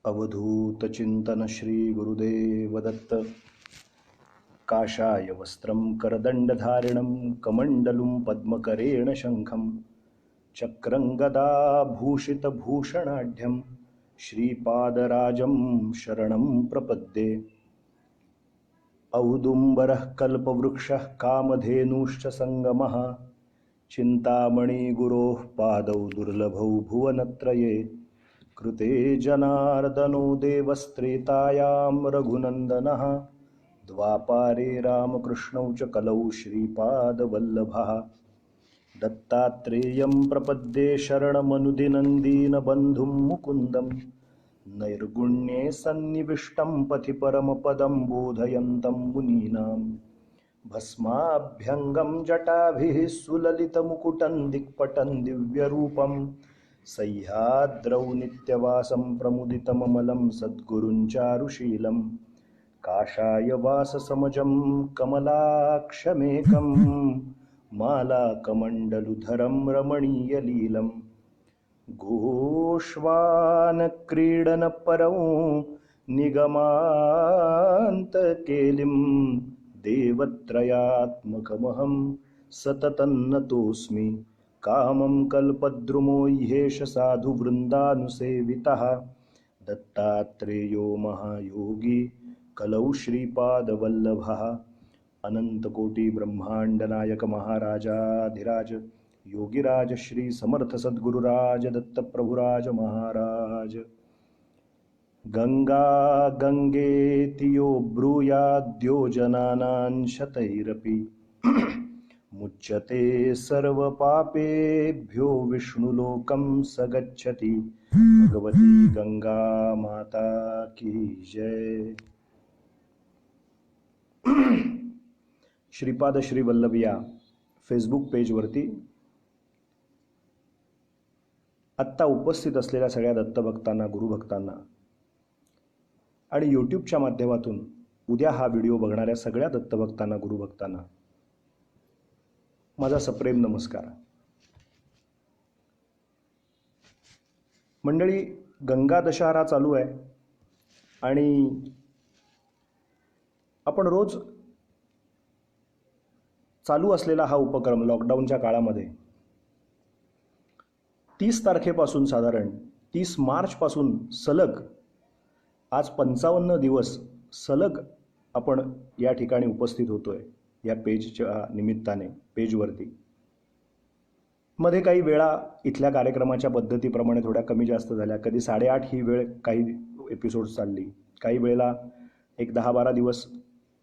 अवधूत चिंतन श्री गुरुदेव दत्त. काषाय वस्त्रं करदंडधारिणं कमंडलुं पद्मकरेण शंखं चक्रं गदाभूषितभूषणाढ्यं श्रीपादराजं शरणं प्रपद्ये. औदुम्बरः कल्पवृक्षः कामधेनुश्च संगमः चिन्तामणिगुरोः पादौ दुर्लभौ भुवनत्रये. कृते जनार्दनो देवस्त्रेतायां रघुनन्दनः द्वापारे रामकृष्णौ च कलौ श्रीपादवल्लभः. दत्तात्रेयं प्रपद्ये शरणमनुदिनन्दीनबन्धुं मुकुन्दं नैर्गुण्ये सन्निविष्टं पथि परमपदं बोधयन्तं मुनीनां. भस्माभ्यङ्गं जटाभिः सुललितमुकुटं दिक्पटं दिव्यरूपं सह्याद्रौ नित्यवासं प्रमुदितममलं सद्गुरुं चारुशीलं. काषायवाससमजं कमलाक्षमेकं मालाकमण्डलुधरं रमणीयलीलं. गोष्वानक्रीडनपरं निगमान्तकेलिं देवत्रयात्मकमहं सततं नतोऽस्मि. कामं कल्पद्रुमो ह्येष साधुवृन्दानुसेवितः दत्तात्रेयो महायोगी कलौ श्रीपादवल्लभः. अनंतकोटी ब्रह्मांड नायक महाराजाधिराज योगीराज श्री समर्थ सद्गुरुराज दत्त प्रभुराज महाराज. गंगा गंगेति यो ब्रूयाद्यो जनानां शतैरपि मुच्यते सर्वपापेभ्यो विष्णुलोकं स गच्छति. भगवती गंगा माता की जय. श्रीपाद श्री वल्लभ या फेसबुक पेजवरती आत्ता उपस्थित असलेल्या सगळ्या दत्तभक्तांना, गुरुभक्तांना आणि यूट्यूबच्या माध्यमातून उद्या हा व्हिडिओ बघणाऱ्या सगळ्या दत्तभक्तांना, गुरुभक्तांना माझा सप्रेम नमस्कार. मंडळी, गंगा दशहरा चालू आहे आणि आपण रोज चालू असलेला हा उपक्रम लॉकडाऊनच्या काळामध्ये 30 तारखेपासून साधारण 30 मार्चपासून सलग आज 55 दिवस सलग आपण या ठिकाणी उपस्थित होतोय. या पेजच्या निमित्ताने पेजवरती मध्ये काही वेळा इथल्या कार्यक्रमाच्या पद्धतीप्रमाणे थोड्या कमी जास्त झाल्या. कधी 8:30 ही वेळ काही एपिसोड्स चालली, काही वेळेला एक 10-12 दिवस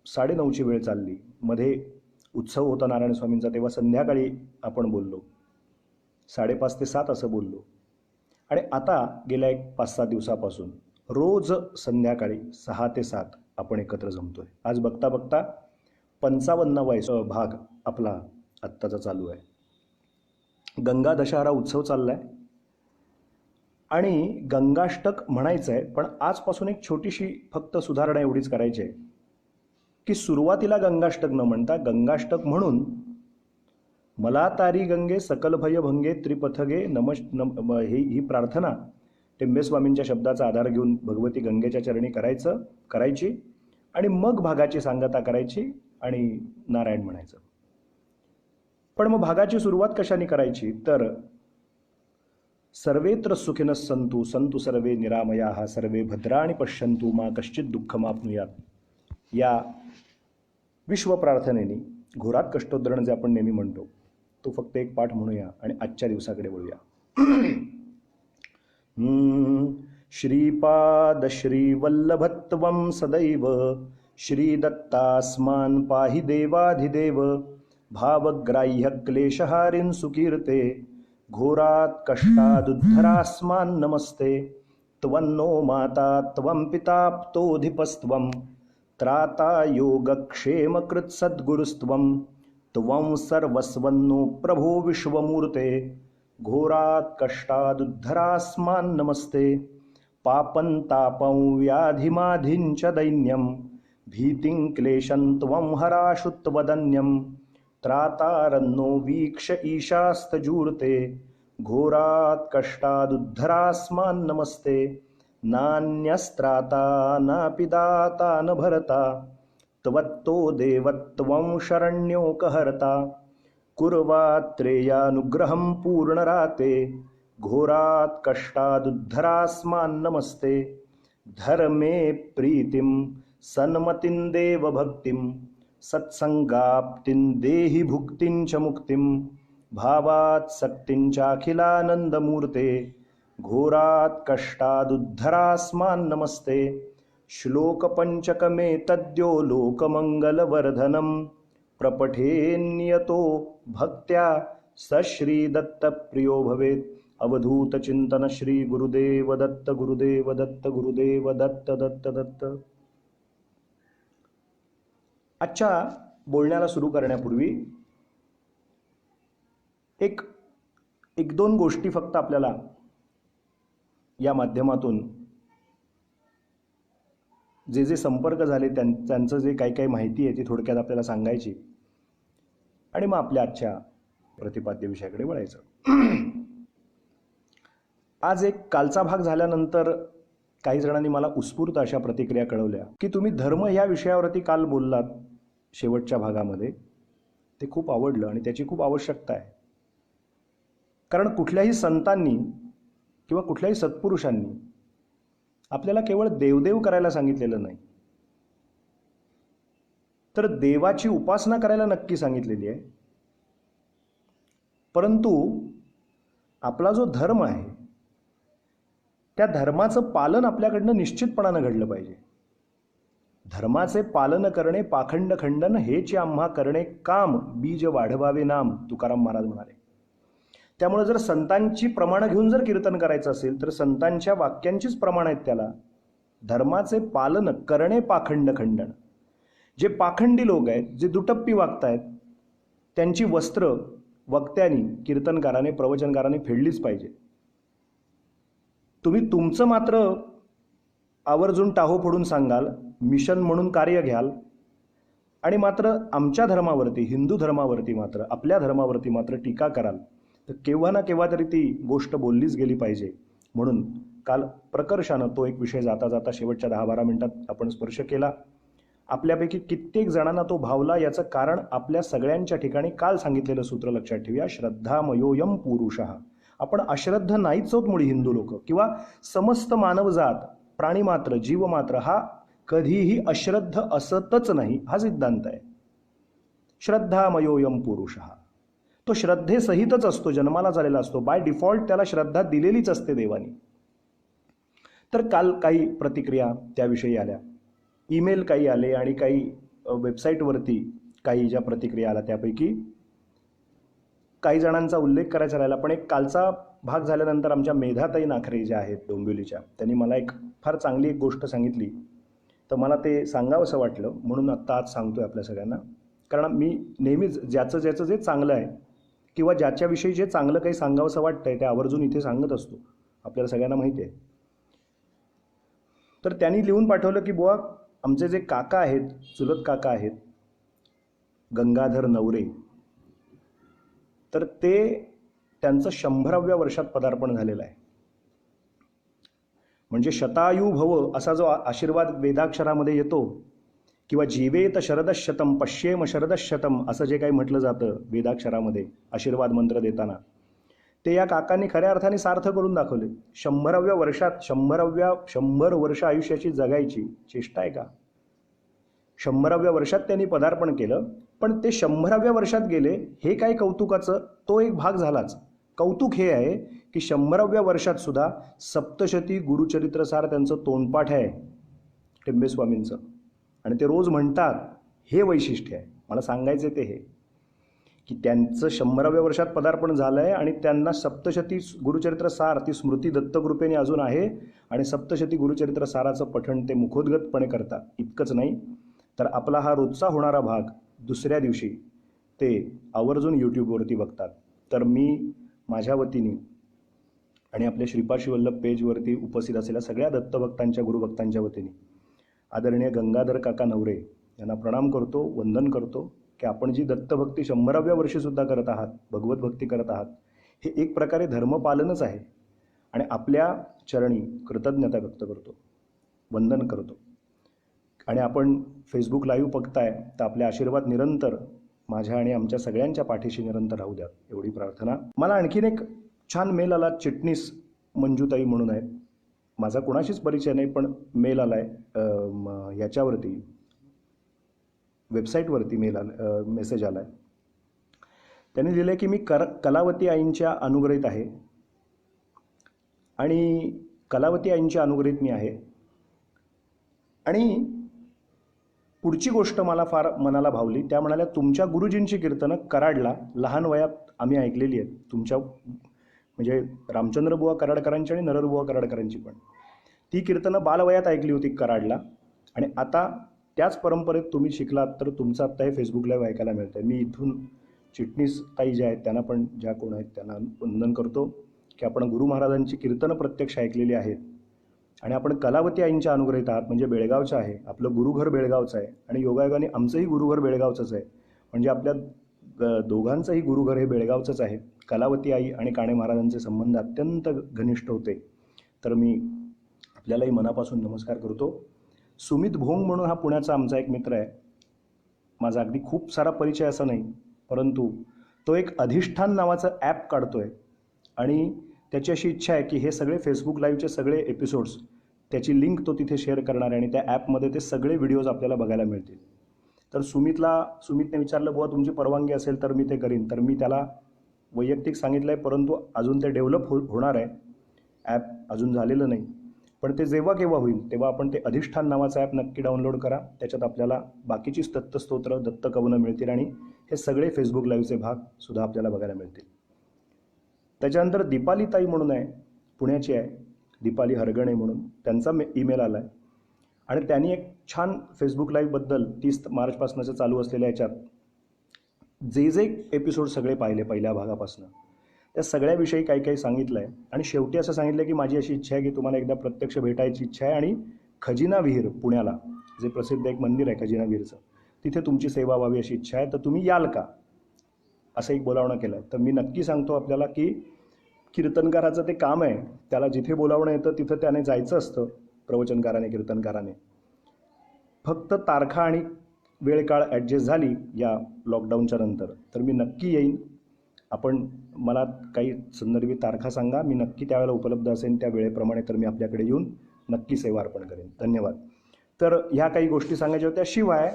9:30ची वेळ चालली. मध्ये उत्सव होता नारायण स्वामींचा, तेव्हा संध्याकाळी आपण बोललो, 5:30 ते 7 असं बोललो. आणि आता गेल्या एक 5-7 दिवसापासून रोज संध्याकाळी 6 ते 7 आपण एकत्र जमतोय. आज बघता बघता 55वा भाग आपला आत्ताचा चालू आहे. गंगा दशहरा उत्सव चाललाय आणि गंगाष्टक म्हणायचं आहे, पण आजपासून एक छोटीशी फक्त सुधारणा एवढीच करायची आहे की सुरुवातीला गंगाष्टक न म्हणता गंगाष्टक म्हणून मला तारी गंगे सकल भय भंगे त्रिपथगे ही प्रार्थना टेंबेस्वामींच्या शब्दाचा आधार घेऊन भगवती गंगेच्या चरणी करायची आणि मग भागाची सांगता करायची आणि नारायण म्हणायचं. पण मग भागाची सुरुवात कशाने करायची तर सर्वेत्र सुखिनः सन्तु सन्तु सर्वे निरामयाः सर्वे भद्राणि पश्यन्तु मा कश्चित् दुःखमाप्नुयात् या विश्व प्रार्थनेने घोरात कष्टोद्धरण जे आपण नेहमी म्हणतो तो फक्त एक पाठ म्हणूया आणि आजच्या दिवसाकडे वळूया. श्रीपाद श्री वल्लभत्वं सदैव श्री दत्तास्मान् पाहि देवाधिदेव भावग्राह्य क्लेशहारिन् सुकीर्ते घोरात् कष्टादुद्धरास्मान् नमस्ते. त्वन्नो माता त्वं पिता प्तोऽधिपस्त्वं त्राता योगक्षेमकृत् सद्गुरुस्त्वं त्वं सर्वस्वन्नो प्रभो विश्वमूर्ते. घोरात् कष्टादुद्धरास्मान् नमस्ते. पापं तापं व्याधिमाधिं च दैन्यं भीतिं क्लेशं त्वं हराशु त्वदन्यं. त्रातारन्नो वीक्ष ईशास्तजूर्ते घोरात् कष्टादुद्धरास्मान् नमस्ते. नान्यस्त्राता नापि दाता न भरता त्वत्तो देवत्वं शरण्योकहर्ता कुर्वात्रेयानुग्रहं पूर्णराते घोरात् कष्टादुद्धरास्मान् नमस्ते धर्मे प्रीतिं सन्मतिं देवभक्तिं सत्संगाप्तिं देहि भुक्तिं च मुक्तिं भावात् सक्तिं चाखिलानन्दमूर्ते घोरात् कष्टादुद्धरास्मान् नमस्ते श्लोकपञ्चकमे तद्यो लोकमङ्गलवर्धनं प्रपठेन्यतो भक्त्या स श्रीदत्तप्रियो भवेत्. अवधूत चिंतन श्री गुरुदेव दत्त गुरुदेव दत्त गुरुदेव दत्त दत्त दत्त. आजच्या बोलण्याला सुरू करण्यापूर्वी एक दोन गोष्टी फक्त आपल्याला या माध्यमातून जे संपर्क झाले त्यांचं जे काही माहिती आहे ती थोडक्यात आपल्याला सांगायची आणि मग आपल्या आजच्या प्रतिपाद्य विषयाकडे वळायचं. आज एक कालचा भाग झाल्यानंतर काही जणांनी मला उत्स्फूर्त अशा प्रतिक्रिया कळवल्या की तुम्ही धर्म या विषयावरती काल बोललात शेवटच्या भागामध्ये, ते खूप आवडलं आणि त्याची खूप आवश्यकता आहे. कारण कुठल्याही संतांनी किंवा कुठल्याही सत्पुरुषांनी आपल्याला केवळ देवदेव करायला सांगितलेलं नाही, तर देवाची उपासना करायला नक्की सांगितलेली आहे. परंतु आपला जो धर्म आहे त्या धर्माचं पालन आपल्याकडनं निश्चितपणानं घडलं पाहिजे. धर्माचे पालन करणे पाखंड खंडन हेच आम्हा करणे काम, बीज वाढवावे नाम, तुकाराम महाराज म्हणाले. त्यामुळे जर संतांची प्रमाणं घेऊन जर कीर्तन करायचं असेल तर संतांच्या वाक्यांचीच प्रमाणं आहेत त्याला. धर्माचे पालन करणे पाखंड खंडन. जे पाखंडी लोक आहेत, जे दुटप्पी वागतायत, त्यांची वस्त्र वक्त्यांनी, कीर्तनकाराने, प्रवचनकाराने फेडलीच पाहिजे. तुम्ही तुमचं मात्र आवर्जून टाहो फोडून सांगाल, मिशन म्हणून कार्य घ्याल आणि मात्र आमच्या धर्मावरती, हिंदू धर्मावरती मात्र, आपल्या धर्मावरती मात्र टीका कराल, तर केव्हा ना केव्हा तरी ती गोष्ट बोललीच गेली पाहिजे. म्हणून काल प्रकर्षानं तो एक विषय जाता जाता शेवटच्या 10-12 मिनिटात आपण स्पर्श केला. आपल्यापैकी कित्येक जणांना तो भावला. याचं कारण आपल्या सगळ्यांच्या ठिकाणी काल सांगितलेलं सूत्र लक्षात ठेवूया, श्रद्धामयोयम पुरुषः. आपण अश्रद्ध नाहीच आहोत मुळी हिंदू लोक, किंवा समस्त मानवजात, प्राणीमात्र, जीवमात्र हा कधीही अश्रद्ध असतच नाही, हा सिद्धांत आहे. श्रद्धामयोयम पुरुषः, तो श्रद्धेसहितच असतो, जन्माला झालेला असतो. बाय डिफॉल्ट त्याला श्रद्धा दिलेलीच असते देवानी. तर काल काही प्रतिक्रिया त्याविषयी आल्या, ईमेल काही आले आणि काही वेबसाईटवरती काही ज्या प्रतिक्रिया आल्या त्यापैकी काही जणांचा उल्लेख करायचा राहिला. पण एक कालचा भाग झाल्यानंतर आमच्या मेधाताई नाखरे ज्या आहेत डोंबिवलीच्या, त्यांनी मला एक फार चांगली एक गोष्ट सांगितली, तर मला ते सांगावंसं वाटलं म्हणून आत्ता आज सांगतोय आपल्या सगळ्यांना. कारण मी नेहमीच ज्याचं जे चांगलं आहे किंवा ज्याच्याविषयी जे चांगलं काही सांगावंसं वाटतंय ते आवर्जून इथे सांगत असतो, आपल्याला सगळ्यांना माहिती आहे. तर त्यांनी लिहून पाठवलं की बुवा, आमचे जे काका आहेत, चुलत काका आहेत गंगाधर नवरे, तर ते त्यांचं 100व्या वर्षात पदार्पण झालेलं आहे. म्हणजे शतायू भव असा जो आशीर्वाद वेदाक्षरामध्ये येतो, किंवा जीवेत शरदशतम पश्येम शरदशतम असं जे काही म्हटलं जातं वेदाक्षरामध्ये आशीर्वाद मंत्र देताना, ते या काकांनी खऱ्या अर्थाने सार्थ करून दाखवले. 100व्या वर्षात 100 वर्ष आयुष्याची जगायची चेष्टा आहे का? 100व्या वर्षात त्यांनी पदार्पण केलं. पण ते 100व्या वर्षात गेले हे काय कौतुकाचं, तो एक भाग झालाच. कौतुक हे आहे की 100व्या वर्षात सुद्धा सप्तशती गुरुचरित्रसार त्यांचं तोंडपाठ आहे टिंबेस्वामींचं, आणि ते रोज म्हणतात. हे वैशिष्ट्य आहे. मला सांगायचं ते हे की त्यांचं 100व्या वर्षात पदार्पण झालं आहे आणि त्यांना सप्तशती गुरुचरित्रसार ती स्मृती दत्तकृपेने अजून आहे, आणि सप्तशती गुरुचरित्रसाराचं पठण ते मुखोद्गतपणे करतात. इतकंच नाही तर आपला हा रोजचा होणारा भाग दुसऱ्या दिवशी ते आवर्जून यूट्यूबवरती बघतात. तर मी माझ्या वतीने आणि आपल्या श्रीपाद शिवल्लभ पेजवरती उपस्थित असलेल्या सगळ्या दत्तभक्तांच्या, गुरुभक्तांच्या वतीने आदरणीय गंगाधर काका नवरे यांना प्रणाम करतो, वंदन करतो की आपण जी दत्तभक्ती 100व्या वर्षीसुद्धा करत आहात, भगवत भक्ती करत आहात, हे एक प्रकारे धर्मपालनच आहे. आणि आपल्या चरणी कृतज्ञता व्यक्त करतो, वंदन करतो. आणि आपण फेसबुक लाईव्ह बघताय तर आपले आशीर्वाद निरंतर माझ्या आणि आमच्या सगळ्यांच्या पाठीशी निरंतर राहू द्यात, एवढी प्रार्थना. मला आणखीन एक छान मेल आला, चिटणीस मंजुताई म्हणून आहेत. माझा कोणाशीच परिचय नाही, पण मेल आला आहे ह्याच्यावरती, वेबसाईटवरती मेसेज आला आहे. त्यांनी लिहिलं आहे की मी कलावती आईंच्या अनुग्रहित आहे आणि कलावती आईंच्या अनुग्रहित मी आहे. आणि पुढची गोष्ट मला फार मनाला भावली. त्या म्हणाल्या, तुमच्या गुरुजींची कीर्तनं कराडला लहान वयात आम्ही ऐकलेली आहेत. तुमच्या म्हणजे रामचंद्र बुवा कराडकरांची आणि नरहर बुवा कराडकरांची पण ती कीर्तनं बालवयात ऐकली होती कराडला. आणि आता त्याच परंपरेत तुम्ही शिकलात तर तुमचं आत्ता हे फेसबुक लाईव्ह ऐकायला मिळतं आहे. मी इथून चिटणीस ताई ज्या आहेत त्यांना पण, ज्या कोण आहेत त्यांना वंदन करतो की आपण गुरु महाराजांची कीर्तनं प्रत्यक्ष ऐकलेली आहेत आणि आपण कलावती आईंच्या अनुग्रहित आहात. म्हणजे बेळगावचं आहे, आपलं गुरुघर बेळगावचं आहे आणि योगायोगाने आमचंही गुरुघर बेळगावचंच आहे. म्हणजे आपल्या दोघांचंही गुरुघर हे बेळगावचंच आहे. कलावती आई आणि काणे महाराजांचे संबंध अत्यंत घनिष्ठ होते. तर मी आपल्यालाही मनापासून नमस्कार करतो. सुमित भोंग म्हणून हा पुण्याचा आमचा एक मित्र आहे. माझा अगदी खूप सारा परिचय असा नाही, परंतु तो एक अधिष्ठान नावाचं ॲप काढतो आहे आणि त्याची अशी इच्छा आहे की हे सगळे फेसबुक लाईव्हचे सगळे एपिसोड्स, त्याची लिंक तो तिथे शेअर करणार आहे आणि त्या ॲपमध्ये ते सगळे व्हिडिओज आपल्याला बघायला मिळतील. तर सुमितने विचारलं, बुवा तुमची परवानगी असेल तर मी ते करीन. तर मी त्याला वैयक्तिक सांगितलं आहे, परंतु अजून ते डेव्हलप होणार आहे. ॲप अजून झालेलं नाही, पण ते जेव्हा केव्हा होईल तेव्हा आपण ते अधिष्ठान नावाचं ॲप नक्की डाउनलोड करा. त्याच्यात आपल्याला बाकीचीच दत्तस्तोत्र, दत्तकवनं मिळतील आणि हे सगळे फेसबुक लाईव्हचे भागसुद्धा आपल्याला बघायला मिळतील. त्याच्यानंतर दीपाली ताई म्हणून आहे, पुण्याची आहे, दीपाली हरगणे म्हणून. त्यांचा ईमेल आला आहे आणि त्यांनी एक छान फेसबुक लाईव्हबद्दल 30 मार्चपासूनचं चालू असलेल्या याच्यात जे एपिसोड सगळे पाहिले पहिल्या भागापासून, त्या सगळ्याविषयी काही काही सांगितलं आहे. आणि शेवटी असं सांगितलं की माझी अशी इच्छा आहे की तुम्हाला एकदा प्रत्यक्ष भेटायची इच्छा आहे आणि खजिना विहीर पुण्याला, जे प्रसिद्ध एक मंदिर आहे खजिना विहीरचं, तिथे तुमची सेवा व्हावी अशी इच्छा आहे. तर तुम्ही याल का, असं एक बोलावणं केलं आहे. तर मी नक्की सांगतो आपल्याला की कीर्तनकाराचं ते काम आहे, त्याला जिथे बोलावणं येतं तिथं त्याने जायचं असतं, प्रवचनकाराने, कीर्तनकाराने. फक्त तारखा आणि वेळ काळ ॲडजस्ट झाली या लॉकडाऊनच्या नंतर तर मी नक्की येईन. आपण मला काही संदर्भी तारखा सांगा, मी नक्की त्यावेळेला उपलब्ध असेल त्या वेळेप्रमाणे. तर मी आपल्याकडे येऊन नक्की सेवा अर्पण करेन. धन्यवाद. तर ह्या काही गोष्टी सांगायच्या होत्या. शिवाय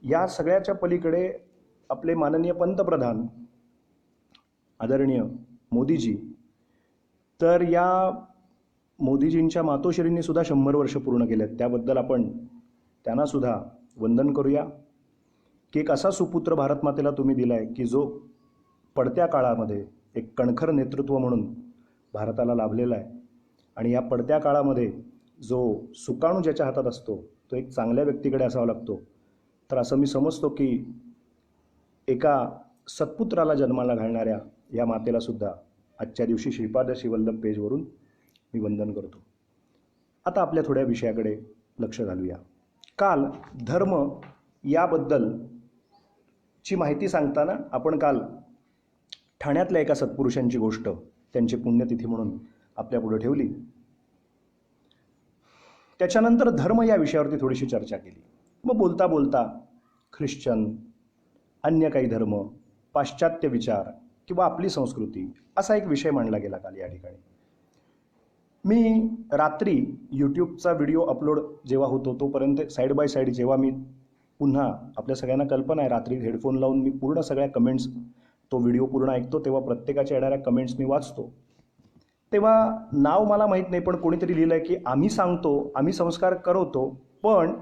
या सगळ्याच्या पलीकडे आपले माननीय पंतप्रधान आदरणीय मोदीजी, तर या मोदीजींच्या मातोश्रींनी सुद्धा 100 वर्ष पूर्ण केले आहेत. त्याबद्दल आपण त्यांनासुद्धा वंदन करूया की एक असा सुपुत्र भारतमातेला तुम्ही दिला आहे की जो पडत्या काळामध्ये एक कणखर नेतृत्व म्हणून भारताला लाभलेला आहे. आणि या पडत्या काळामध्ये जो सुकाणू ज्याच्या हातात असतो तो एक चांगल्या व्यक्तीकडे असावा लागतो. तर असं मी समजतो की एका सत्पुत्राला जन्माला घालणाऱ्या या मातेलासुद्धा आजच्या दिवशी श्रीपाद वल्लभ पेजवरून मी वंदन करतो. आता आपल्या थोड्या विषयाकडे लक्ष घालूया. काल धर्म याबद्दलची माहिती सांगताना आपण काल ठाण्यातल्या एका सत्पुरुषांची गोष्ट, त्यांची पुण्यतिथी म्हणून आपल्यापुढे ठेवली. त्याच्यानंतर धर्म या विषयावरती थोडीशी चर्चा केली. मग बोलता बोलता ख्रिश्चन, अन्य काही धर्म, पाश्चात्य विचार किंवा आपली संस्कृती असा एक विषय मांडला गेला काल या ठिकाणी. मी रात्री यूट्यूबचा व्हिडिओ अपलोड जेव्हा होतो तोपर्यंत साईड बाय साईड जेव्हा मी पुन्हा, आपल्या सगळ्यांना कल्पना आहे, रात्री हेडफोन लावून मी पूर्ण सगळ्या कमेंट्स, तो व्हिडिओ पूर्ण ऐकतो तेव्हा प्रत्येकाच्या येणाऱ्या कमेंट्स मी वाचतो. तेव्हा नाव मला माहीत नाही, पण कोणीतरी लिहिलं आहे की आम्ही सांगतो, आम्ही संस्कार करवतो, पण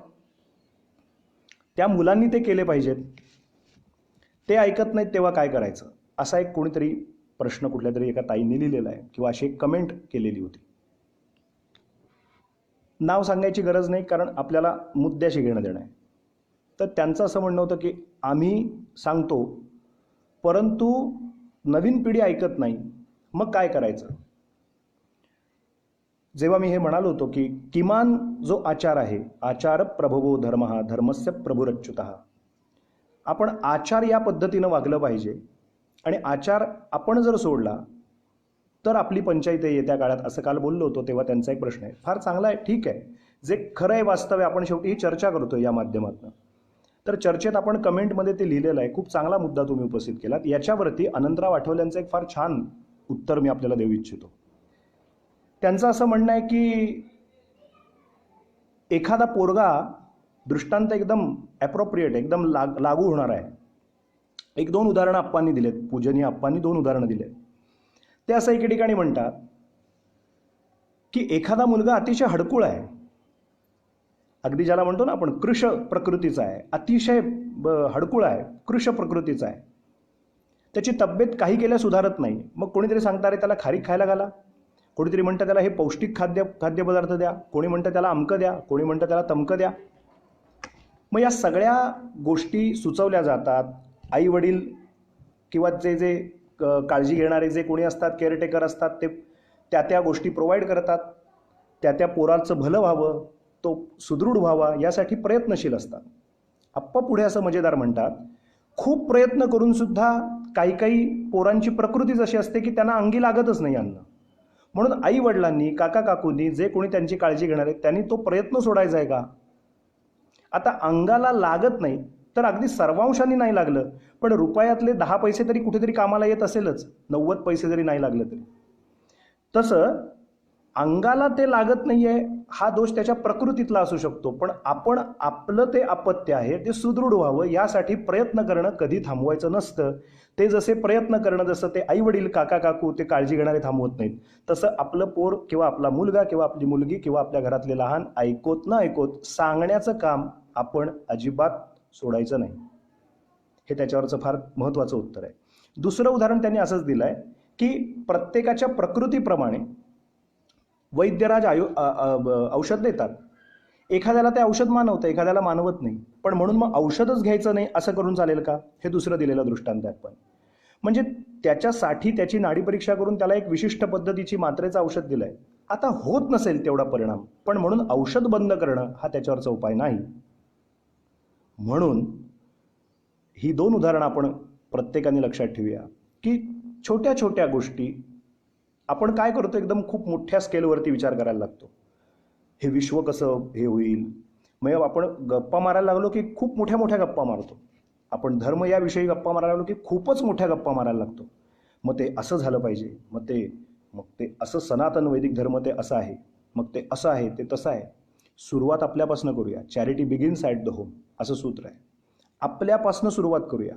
त्या मुलांनी ते केले पाहिजेत, ते ऐकत नाहीत, तेव्हा काय करायचं, असा एक कोणीतरी प्रश्न कुठल्या तरी एका ताईंनी लिहिलेला आहे किंवा अशी एक कमेंट केलेली होती. नाव सांगायची गरज नाही, कारण आपल्याला मुद्द्याशी घेणं देणं आहे. तर त्यांचं असं म्हणणं होतं की आम्ही सांगतो परंतु नवीन पिढी ऐकत नाही, मग काय करायचं. जेव्हा मी हे म्हणालो होतो की किमान जो आचार आहे, आचार प्रभवो धर्म, धर्मस्य प्रभुरच्युत, आपण आचार या पद्धतीनं वागलं पाहिजे. आणि आचार आपण जर सोडला तर आपली पंचायत येत्या काळात, असं काल बोललो होतो तेव्हा त्यांचा एक प्रश्न आहे. फार चांगला आहे, ठीक आहे. जे खरं आहे, वास्तव आहे, आपण शेवटी ही चर्चा करतो या माध्यमातून. तर चर्चेत आपण कमेंटमध्ये ते लिहिलेलं आहे. खूप चांगला मुद्दा तुम्ही उपस्थित केलात. याच्यावरती अनंतराव आठवल्यांचं एक फार छान उत्तर मी आपल्याला देऊ इच्छितो. त्यांचं असं म्हणणं आहे की एखादा पोरगा दृष्टांत एकदम ॲप्रोप्रिएट, एकदम लागू होणार आहे. एक दोन उदाहरणं आप्पांनी दिलेत, पूजनीय आप्पांनी 2 उदाहरणं दिलेत. ते असं एके ठिकाणी म्हणतात की एखादा मुलगा अतिशय हडकुळ आहे, अगदी ज्याला म्हणतो ना आपण कृश प्रकृतीचा आहे, अतिशय हडकुळ आहे, कृश प्रकृतीचा आहे. त्याची तब्येत काही केल्या सुधारत नाही. मग कोणीतरी सांगता, अरे त्याला खारीक खायला घाला. कोणीतरी म्हणतं त्याला हे पौष्टिक खाद्यपदार्थ द्या. कोणी म्हणतं त्याला अमकं द्या. कोणी म्हणतं त्याला तमकं द्या. मग या सगळ्या गोष्टी सुचवल्या जातात. आई वडील किंवा जे काळजी घेणारे जे कोणी असतात, केअरटेकर असतात, ते त्या गोष्टी प्रोव्हाइड करतात. त्या पोराचं भलं व्हावं, तो सुदृढ व्हावा यासाठी प्रयत्नशील असतात. आप्पा पुढे असं मजेदार म्हणतात, खूप प्रयत्न करून सुद्धा काही काही पोरांची प्रकृतीच अशी असते की त्यांना अंगी लागतच नाही अन्न. म्हणून आई वडिलांनी, काका काकूंनी, जे कोणी त्यांची काळजी घेणार आहेत, त्यांनी तो प्रयत्न सोडायचा आहे का? आता अंगाला लागत नाही तर अगदी सर्वांशांनी नाही लागलं, पण रुपयातले 10 पैसे तरी कुठेतरी कामाला येत असेलच, 90 पैसे जरी नाही लागलं तरी. तसं अंगाला ते लागत नाहीये हा दोष त्याच्या प्रकृतीतला असू शकतो, पण आपण आपलं ते अपत्य आहे ते सुदृढ व्हावं यासाठी प्रयत्न करणं कधी थांबवायचं नसतं. ते जसे प्रयत्न करणं, जसं ते आई वडील, काका काकू, ते काळजी घेणारे थांबवत नाहीत, तसं आपलं पोर किंवा आपला मुलगा किंवा आपली मुलगी किंवा आपल्या घरातले लहान ऐकोत न ऐकोत सांगण्याचं काम आपण अजिबात सोडायचं नाही. हे त्याच्यावरचं फार महत्त्वाचं उत्तर आहे. दुसरं उदाहरण त्यांनी असंच दिलं आहे की प्रत्येकाच्या प्रकृतीप्रमाणे वैद्यराज औषध देतात. एखाद्याला ते औषध मानवतं, एखाद्याला मानवत नाही. पण म्हणून मग औषधच घ्यायचं नाही असं करून चालेल का? हे दुसरं दिलेलं दृष्टांत आहे. पण म्हणजे त्याच्यासाठी त्याची नाडी परीक्षा करून त्याला एक विशिष्ट पद्धतीची मात्रेचं औषध दिलं आहे. आता होत नसेल तेवढा परिणाम, पण म्हणून औषध बंद करणं हा त्याच्यावरचा उपाय नाही. म्हणून ही 2 उदाहरणं आपण प्रत्येकाने लक्षात ठेवूया की छोट्या छोट्या गोष्टी आपण काय करतो, एकदम खूप मोठ्या स्केलवरती विचार करायला लागतो. हे विश्व कसं हे होईल, मग आपण गप्पा मारायला लागलो की खूप मोठ्या मोठ्या गप्पा मारतो. आपण धर्म याविषयी गप्पा मारायला लागलो की खूपच मोठ्या गप्पा मारायला लागतो. मग ते असं झालं पाहिजे, मग ते असं सनातन वैदिक धर्म ते असं आहे, मग ते असं आहे, ते तसं आहे. सुरुवात आपल्यापासून करूया. Charity begins at the home असं सूत्र आहे. आपल्यापासून सुरुवात करूया.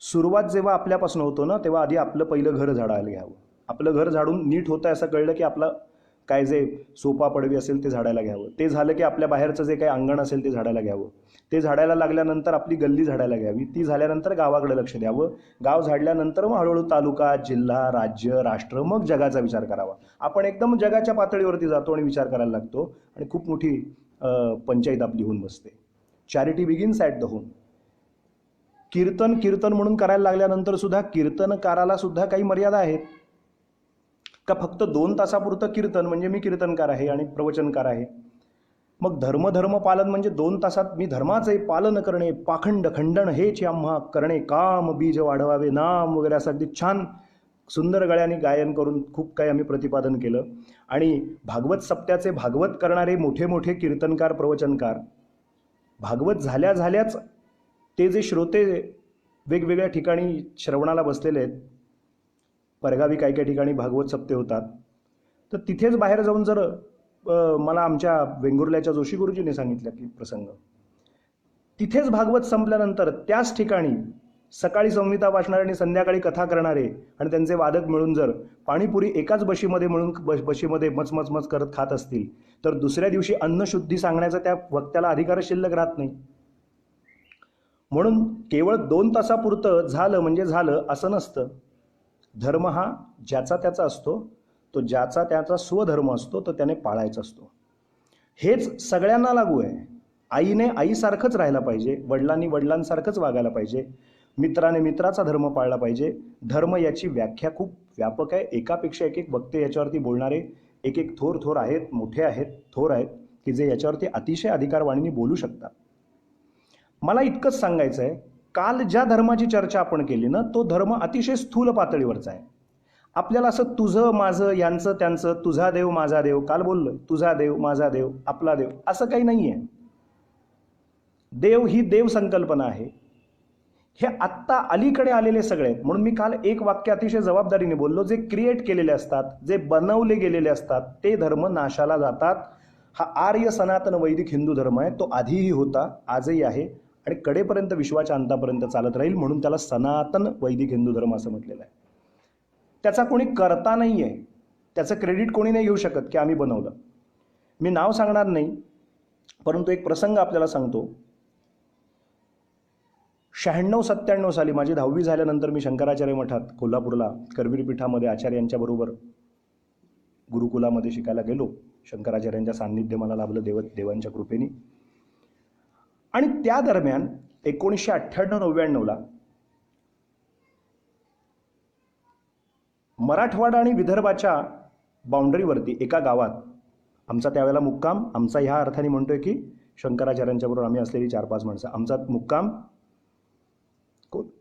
सुरुवात जेव्हा आपल्यापासून होतो ना, तेव्हा आधी आपलं पहिलं घर झाडायला घ्यावं. आपलं घर झाडून नीट होतं असं कळलं की आपलं काय जे सोपा पडवी असेल ते झाडायला घ्यावं. ते झालं की आपल्या बाहेरचं जे काही अंगण असेल ते झाडायला घ्यावं. ते झाडायला लागल्यानंतर आपली गल्ली झाडायला घ्यावी. ती झाल्यानंतर गावाकडे लक्ष द्यावं. गाव झाडल्यानंतर मग हळूहळू तालुका, जिल्हा, राज्य, राष्ट्र, मग जगाचा विचार करावा. आपण एकदम जगाच्या पातळीवरती जातो आणि विचार करायला लागतो आणि खूप मोठी पंचायत आपली होऊन बसते. Charity begins at the home. कीर्तन म्हणून करायला लागल्यानंतर सुद्धा कीर्तनकाराला सुद्धा काही मर्यादा आहेत का? फक्त 2 तासापुरतं कीर्तन म्हणजे मी कीर्तनकार आहे आणि प्रवचनकार आहे. मग धर्म पालन म्हणजे 2 तासात मी धर्माचे पालन करणे, पाखंड खंडन हेच आम्हा करणे, काम बीज वाढवावे नाम वगैरे असं अगदी छान सुंदर गळ्याने गायन करून खूप काही आम्ही प्रतिपादन केलं. आणि भागवत सप्त्याचे भागवत करणारे मोठे मोठे कीर्तनकार, प्रवचनकार, भागवत झाल्याच ते जे श्रोते वेगवेगळ्या ठिकाणी श्रवणाला बसलेले आहेत, परगावी काही काही ठिकाणी भागवत सप्ते होतात, तर तिथेच बाहेर जाऊन जर मला आमच्या वेंगुर्ल्याच्या जोशी गुरुजींनी सांगितलं की प्रसंग, तिथेच भागवत संपल्यानंतर त्याच ठिकाणी सकाळी संहिता वाचणारे आणि संध्याकाळी कथा करणारे आणि त्यांचे वादक मिळून जर पाणीपुरी एकाच बशीमध्ये मिळून बशीमध्ये मच करत खात असतील, तर दुसऱ्या दिवशी अन्नशुद्धी सांगण्याचा त्या वक्त्याला अधिकार शिल्लक राहत नाही. म्हणून केवळ 2 तासापुरतं झालं म्हणजे झालं असं नसतं. धर्म हा ज्याचा त्याचा असतो, तो ज्याचा त्याचा स्वधर्म असतो, तो त्याने पाळायचा असतो. हेच सगळ्यांना लागू आहे. आईने आईसारखंच राहायला पाहिजे, वडिलांनी वडिलांसारखंच वागायला पाहिजे, मित्राने मित्राचा धर्म पाळला पाहिजे. धर्म याची व्याख्या खूप व्यापक आहे. एकापेक्षा एक वक्ते याच्यावरती बोलणारे एक थोर आहेत, मोठे आहेत, थोर आहेत की जे याच्यावरती अतिशय अधिकारवाणीने बोलू शकतात. मला इतकंच सांगायचं आहे, काल ज्या धर्माची चर्चा आपण केली ना, तो धर्म अतिशय स्थूल पातळीवरचा आहे. आपल्याला असं तुझं माझं यांचं त्यांचं, तुझा देव माझा देव, काल बोललोय, तुझा देव माझा देव आपला देव, असं काही नाही आहे. देव ही देव संकल्पना आहे. हे आत्ता अलीकडे आलेले सगळे आहेत. म्हणून मी काल एक वाक्य अतिशय जबाबदारीने बोललो, जे क्रिएट केलेले असतात, जे बनवले गेलेले असतात, ते धर्म नाशाला जातात. हा आर्य सनातन वैदिक हिंदू धर्म आहे, तो आधीही होता, आजही आहे आणि कडेपर्यंत विश्वाच्या अंतापर्यंत चालत राहील. म्हणून त्याला सनातन वैदिक हिंदू धर्म असं म्हटलेलं आहे. त्याचा कोणी करता नाही आहे, त्याचं क्रेडिट कोणी नाही घेऊ शकत की आम्ही बनवलं. मी नाव सांगणार नाही, परंतु एक प्रसंग आपल्याला सांगतो. 96-97 साली माझी 10वी झाल्यानंतर मी शंकराचार्य मठात कोल्हापूरला करवीर पीठामध्ये आचार्यांच्या बरोबर गुरुकुलामध्ये शिकायला गेलो. शंकराचार्यांच्या सान्निध्य मला लाभलं देवांच्या कृपेने. आणि त्या दरम्यान 1998-99ला मराठवाडा आणि विदर्भाच्या बाउंड्रीवरती एका गावात आमचा त्यावेळेला मुक्काम, आमचा ह्या अर्थाने म्हणतोय की शंकराचार्यांच्या बरोबर आम्ही असलेली 4-5 माणसं, आमचा मुक्काम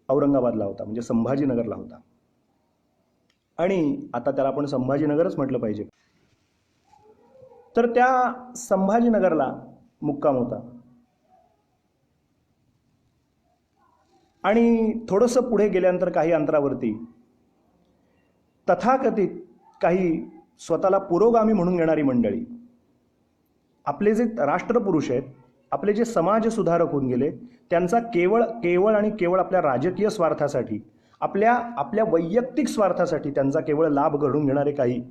औरंगाबादला होता, म्हणजे संभाजीनगरला होता. आणि आता त्याला आपण संभाजीनगरच म्हटलं पाहिजे. तर त्या संभाजीनगरला मुक्काम होता. आणि थोडंसं पुढे गेल्यानंतर काही अंतरावरती तथाकथित काही स्वतःला पुरोगामी म्हणून घेणारी मंडळी, आपले जे राष्ट्रपुरुष आहेत, आपले जे समाज सुधारक होऊन गेले, त्यांचा केवळ आणि केवळ आपल्या राजकीय स्वार्थासाठी, आपल्या वैयक्तिक स्वार्थासाठी त्यांचा केवळ लाभ घडून घेणारे काही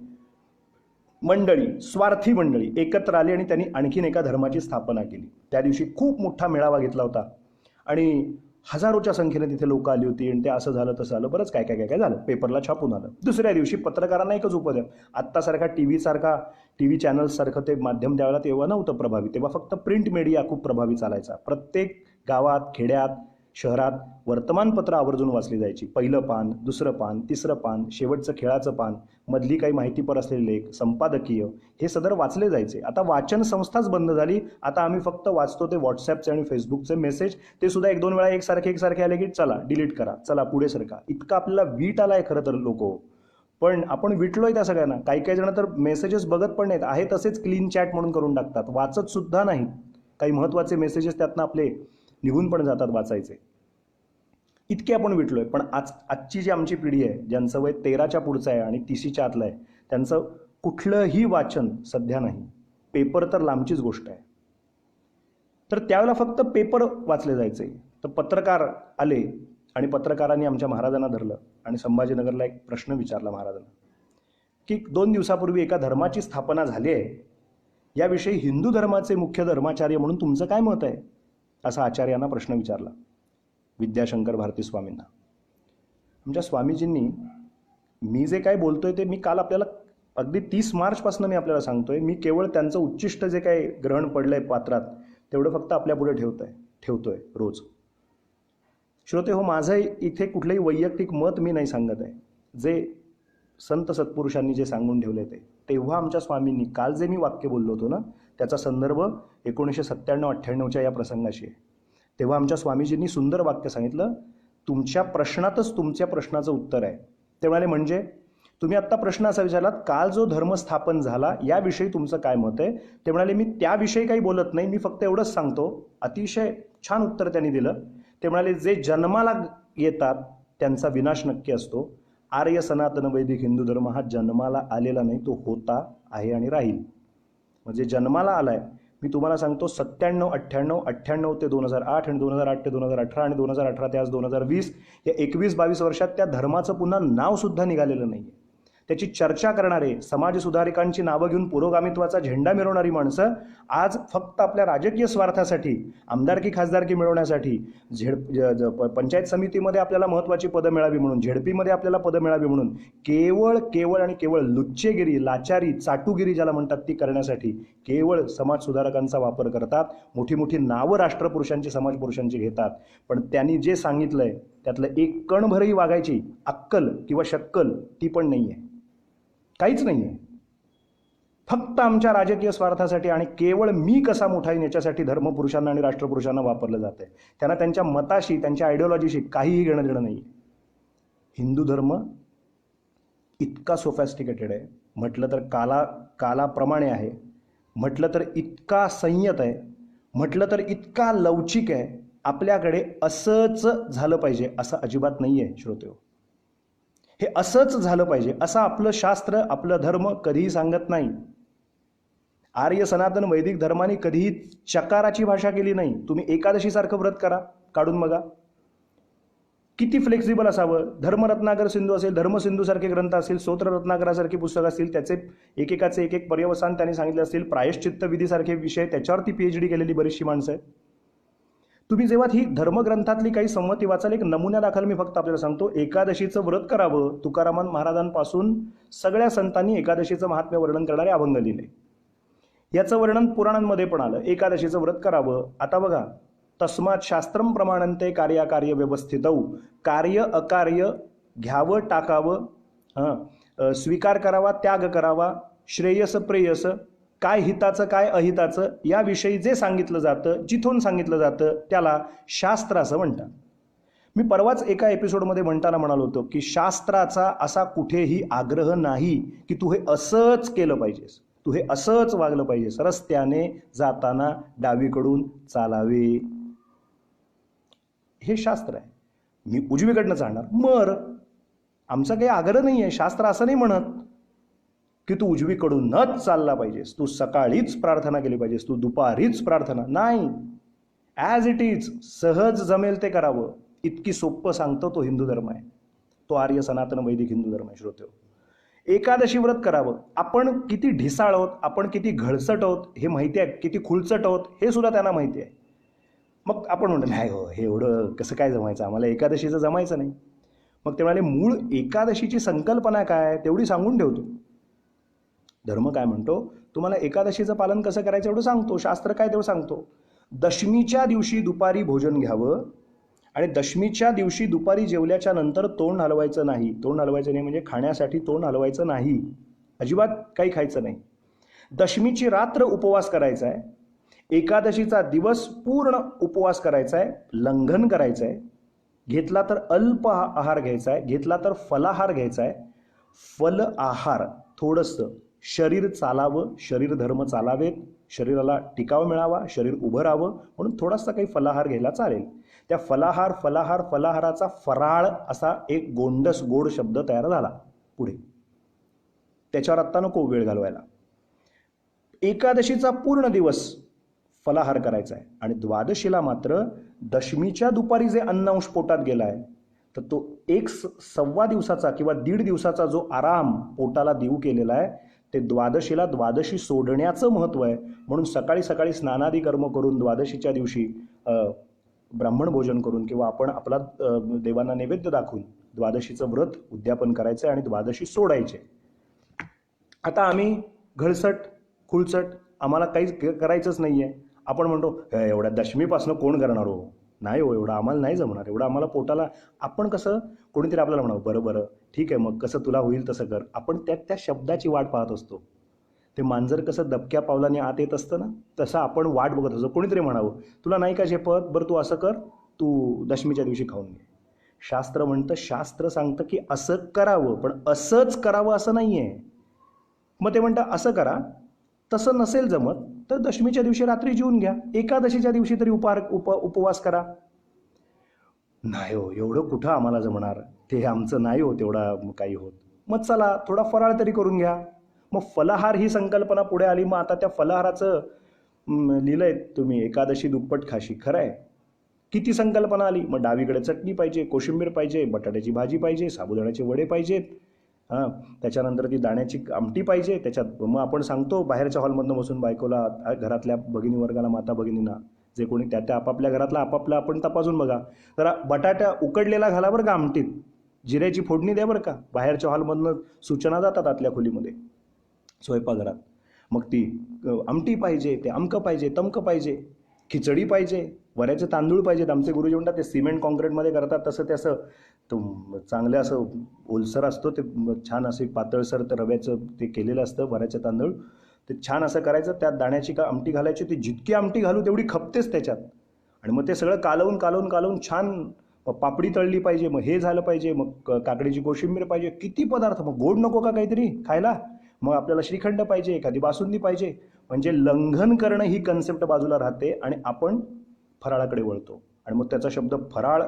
मंडळी, स्वार्थी मंडळी एकत्र आली आणि त्यांनी आणखीन एका धर्माची स्थापना केली. त्या दिवशी खूप मोठा मेळावा घेतला होता आणि हजारोच्या संख्येने तिथे लोक आली होती. आणि ते असं झालं तसं झालं, बरंच काय झालं, पेपरला छापून आलं. दुसऱ्या दिवशी पत्रकारांना एकच उपदेश, आत्तासारखा टी व्ही चॅनल्ससारखं ते माध्यम त्यावेळेला तेव्हा नव्हतं प्रभावी, तेव्हा फक्त प्रिंट मीडिया खूप प्रभावी चालायचा. प्रत्येक गावात, खेड्यात, शहरात वर्तमानपत्र आवर्जून वाचली जायची. पहिलं पान, दुसरं पान, तिसरं पान, शेवटचं खेळाचं पान, मधली काही माहितीपर असलेले लेख, संपादकीय, हे सदर वाचले जायचे. आता वाचन संस्थाच बंद झाली. आता आम्ही फक्त वाचतो ते व्हॉट्सॲपचे आणि फेसबुकचे मेसेज, ते सुद्धा 1-2 वेळा एकसारखे आले की चला डिलीट करा, चला पुढे सरका. इतका आपल्याला वीट आलाय खरं तर लोक. पण आपण विटलोय त्या सगळ्यांना. काही जण तर मेसेजेस बघत पण नाहीत, आहे तसेच क्लीन चॅट म्हणून करून टाकतात, वाचत सुद्धा नाहीत. काही महत्त्वाचे मेसेजेस त्यातनं आपले निघून पण जातात वाचायचे. इतके आपण विटलोय. पण आजची जी आमची पिढी आहे, ज्यांचं वय 13च्या पुढचं आहे आणि 30च्या आतलं आहे, त्यांचं कुठलंही वाचन सध्या नाही. पेपर तर लांबचीच गोष्ट आहे. तर त्यावेळेला फक्त पेपर वाचले जायचे. तर पत्रकार आले आणि पत्रकारांनी आमच्या महाराजांना धरलं आणि संभाजीनगरला एक प्रश्न विचारला महाराजांना की 2 दिवसापूर्वी एका धर्माची स्थापना झाली आहे, याविषयी हिंदू धर्माचे मुख्य धर्माचार्य म्हणून तुमचं काय मत आहे, असा आचार्यांना प्रश्न विचारला, विद्याशंकर भारती स्वामींना. आमच्या स्वामीजींनी, मी जे काय बोलतोय ते मी काल आपल्याला अगदी 30 मार्चपासून मी आपल्याला सांगतोय, मी केवळ त्यांचं उच्चिष्ट जे काही ग्रहण पडलंय पात्रात तेवढं फक्त आपल्यापुढे ठेवतोय रोज. श्रोते हो, माझं इथे कुठलंही वैयक्तिक मत मी नाही सांगत आहे. जे संत सत्पुरुषांनी जे सांगून ठेवले तेव्हा आमच्या स्वामींनी काल जे मी वाक्य बोललो होतो ना, त्याचा संदर्भ 1997-98च्या या प्रसंगाशी आहे. तेव्हा आमच्या स्वामीजींनी सुंदर वाक्य सांगितलं, तुमच्या प्रश्नातच तुमच्या प्रश्नाचं उत्तर आहे. ते म्हणाले, म्हणजे तुम्ही आत्ता प्रश्न असा विचारलात, काल जो धर्म स्थापन झाला याविषयी तुमचं काय मत आहे. ते म्हणाले, मी त्याविषयी काही बोलत नाही, मी फक्त एवढंच सांगतो. अतिशय छान उत्तर त्यांनी दिलं. ते म्हणाले, जे जन्माला येतात त्यांचा विनाश नक्की असतो. आर्य सनातन वैदिक हिंदू धर्म हा जन्माला आलेला नाही, तो होता, आहे आणि राहील. म्हणजे जन्माला आलाय. मी तुम्हाला सांगतो, 97, 98, 98 ते 2008 आणि 2008 ते 2018 आणि 2018 ते आज 2020 या 21-22 वर्षात त्या धर्माचं पुन्हा नाव सुद्धा निघालेलं नाही. त्याची चर्चा करणारे समाज सुधारकांची नावं घेऊन पुरोगामित्वाचा झेंडा मिरवणारी माणसं आज फक्त आपल्या राजकीय स्वार्थासाठी, आमदारकी खासदारकी मिळवण्यासाठी, पंचायत समितीमध्ये आपल्याला महत्त्वाची पदं मिळावी म्हणून, झेडपीमध्ये आपल्याला पदं मिळावी म्हणून केवळ आणि केवळ लुच्चेगिरी, लाचारी, चाटुगिरी ज्याला म्हणतात ती करण्यासाठी केवळ समाज सुधारकांचा वापर करतात. मोठी नावं राष्ट्रपुरुषांची, समाजपुरुषांची घेतात. पण त्यांनी जे सांगितलंय त्यातलं एक कणभरही वागायची अक्कल किंवा शक्कल ती पण नाही आहे, काहीच नाही आहे. फक्त आमच्या राजकीय स्वार्थासाठी आणि केवळ मी कसा मोठा येईन याच्यासाठी धर्मपुरुषांना आणि राष्ट्रपुरुषांना वापरलं जात आहे. त्यांना त्यांच्या मताशी, त्यांच्या आयडिओलॉजीशी काहीही घेणं देणं नाही. हिंदू धर्म इतका सोफॅस्टिकेटेड आहे, म्हटलं तर कालाप्रमाणे आहे, म्हटलं तर इतका संयत आहे, म्हटलं तर इतका लवचिक आहे. आपल्याकडे असंच झालं पाहिजे असं अजिबात नाही आहे श्रोतेहो. हे असंच झालं पाहिजे असं आपलं शास्त्र, आपलं धर्म कधीही सांगत नाही. आर्य सनातन वैदिक धर्माने कधीही चकाराची भाषा केली नाही. तुम्ही एकादशीसारखं व्रत करा, काढून बघा. किती फ्लेक्झिबल असावं. धर्मरत्नाकर सिंधू असेल, धर्मसिंधूसारखे ग्रंथ असतील, स्तोत्ररत्नाकरासारखी पुस्तकं असतील, त्याचे एकेकाचे एक पर्यवसान त्यांनी सांगितले असतील, प्रायश्चित्त विधीसारखे विषय, त्याच्यावरती PhD केलेली बरीचशी माणसं आहेत. तुम्ही जेव्हा ही धर्मग्रंथातली काही संमती वाचाल, एक नमुन्यादाखल मी फक्त आपल्याला सांगतो. एकादशीचं व्रत करावं. तुकाराम महाराजांपासून सगळ्या संतांनी एकादशीचं महात्म्य वर्णन करणारे अभंग लिहिले. याचं वर्णन पुराणांमध्ये पण आलं. एकादशीचं व्रत करावं. आता बघा, तस्मात शास्त्रम प्रमाणंते कार्याकार्य व्यवस्थितौ. कार्य अकार्य घ्यावं टाकावं, स्वीकार करावा त्याग करावा, श्रेयस प्रेयस, काय हिताचं काय अहिताचं याविषयी जे सांगितलं जातं, जिथून सांगितलं जातं त्याला शास्त्र असं म्हणतात. मी परवाच एका एपिसोडमध्ये म्हणताना म्हणालो होतो की शास्त्राचा असा कुठेही आग्रह नाही की तू हे असंच केलं पाहिजेस, तू हे असंच वागलं पाहिजेस, रस्त्याने जाताना डावीकडून चालावे, हे शास्त्र आहे. मी उजवीकडनं चालणार मर, आमचा काही आग्रह नाही आहे. शास्त्र असं नाही म्हणत की तू उजवीकडूनच चालला पाहिजेस, तू सकाळीच प्रार्थना केली पाहिजेस, तू दुपारीच प्रार्थना नाही. ॲज इट इज, सहज जमेल ते करावं. इतकी सोपं सांगतो तो हिंदू धर्म आहे, तो आर्य सनातन वैदिक हिंदू धर्म आहे श्रोतेहो. एकादशी व्रत करावं. आपण किती ढिसाळ आहोत, आपण किती घळसट आहोत हे माहिती आहे, किती खुलचट आहोत हे सुद्धा त्यांना माहिती आहे. मग आपण म्हणतो नाही हो, हे एवढं कसं काय जमायचं, आम्हाला एकादशीचं जमायचं नाही. मग ते म्हणाले मूळ एकादशीची संकल्पना काय तेवढी सांगून ठेवतो. धर्म काय म्हणतो, तुम्हाला एकादशीचं पालन कसं करायचं एवढं सांगतो. शास्त्र काय तेवढं सांगतो. दशमीच्या दिवशी दुपारी भोजन घ्यावं आणि दशमीच्या दिवशी दुपारी जेवल्याच्या नंतर तोंड हलवायचं नाही. तोंड हलवायचं नाही म्हणजे खाण्यासाठी तोंड हलवायचं नाही, अजिबात काही खायचं नाही. दशमीची रात्र उपवास करायचा आहे. एकादशीचा दिवस पूर्ण उपवास करायचा आहे, लंघन करायचं आहे. घेतला तर अल्प आहार घ्यायचा आहे, घेतला तर फलाहार घ्यायचा आहे. फल आहार थोडंसं, शरीर चालावं, शरीर धर्म चालावेत, शरीराला टिकाव मिळावा, शरीर उभं राहावं म्हणून थोडासा काही फलाहार घ्यायला चालेल. त्या फलाहाराचा फराळ असा एक गोड शब्द तयार झाला पुढे. त्याच्यावर आत्ता नको वेळ घालवायला. एकादशीचा पूर्ण दिवस फलाहार करायचा आहे आणि द्वादशीला मात्र दशमीच्या दुपारी जे अन्नअंश पोटात गेला आहे तर तो सव्वा दिवसाचा किंवा 1.5 दिवसाचा जो आराम पोटाला देऊ केलेला आहे ते द्वादशीला द्वादशी सोडण्याचं महत्त्व आहे. म्हणून सकाळी सकाळी स्नानादी कर्म करून द्वादशीच्या दिवशी ब्राह्मण भोजन करून किंवा आपण आपला देवांना नैवेद्य दाखवून द्वादशीचं व्रत उद्यापन करायचं आणि द्वादशी सोडायचे. आता आम्ही घळसट खुळचट, आम्हाला काहीच करायचंच नाही आहे. आपण म्हणतो एवढ्या दशमीपासून कोण करणार हो, नाही हो, एवढं आम्हाला नाही जमणार, एवढं आम्हाला पोटाला. आपण कसं कोणीतरी आपल्याला म्हणावं बरं ठीक आहे मग कसं तुला होईल तसं कर. आपण त्या शब्दाची वाट पाहत असतो. ते मांजर कसं दबक्या पावलाने आत येत असतं ना, तसं आपण वाट बघत असतो. कोणीतरी म्हणावं तुला नाही का झेपत, बरं तू असं कर, तू दशमीच्या दिवशी खाऊन घे. शास्त्र म्हणतं, शास्त्र सांगतं की असं करावं, पण असंच करावं असं नाही आहे. मग ते म्हणतं असं करा, तसं नसेल जमत तर दशमीच्या दिवशी रात्री जेवून घ्या, एकादशीच्या दिवशी तरी उपवास करा. नाही हो, एवढं कुठं आम्हाला जमणार, ते आमचं नाही हो तेवढा काही होत. मग चला थोडा फराळ तरी करून घ्या. मग फलाहार ही संकल्पना पुढे आली. मग आता त्या फलाहाराचं लिहिलंय तुम्ही एकादशी दुप्पट खाशी. खरं आहे, किती संकल्पना आली. मग डावीकडे चटणी पाहिजे, कोशिंबीर पाहिजे, बटाट्याची भाजी पाहिजे, साबुदाण्याचे वडे पाहिजेत, त्याच्यानंतर ती दाण्याची आमटी पाहिजे. त्याच्यात मग आपण सांगतो बाहेरच्या हॉलमधनं बसून बायकोला, घरातल्या भगिनी वर्गाला, माता भगिनींना, जे कोणी त्या आपापल्या घरातला आपापला आपण तपासून बघा. जरा बटाटा उकडलेला घाला बरं का आमटीत, जिऱ्याची फोडणी द्या बरं का. बाहेरच्या हॉलमधनं सूचना जातात आतल्या खोलीमध्ये स्वयंपाकघरात. मग ती आमटी पाहिजे, ते अमकं पाहिजे, तमकं पाहिजे, खिचडी पाहिजे, वऱ्याचे तांदूळ पाहिजेत. आमचे गुरुजी म्हणतात ते सिमेंट कॉन्क्रीटमध्ये करतात तसं ते असं चांगलं असं ओलसर असतो, ते छान असे पातळसर तर रव्याचं ते केलेलं असतं वऱ्याचे तांदूळ. ते छान असं करायचं, त्यात दाण्याची आमटी घालायची. ती जितकी आमटी घालू तेवढी खपतेच त्याच्यात. आणि मग ते सगळं कालवून छान मग पापडी तळली पाहिजे, मग हे झालं पाहिजे, मग काकडीची कोशिंबीर पाहिजे, किती पदार्थ, मग गोड नको का काहीतरी खायला, मग आपल्याला श्रीखंड पाहिजे, एखादी बासुंदी पाहिजे. म्हणजे लंघन करणं ही कन्सेप्ट बाजूला राहते आणि आपण फराळाकडे वळतो. आणि मग त्याचा शब्द फराळ,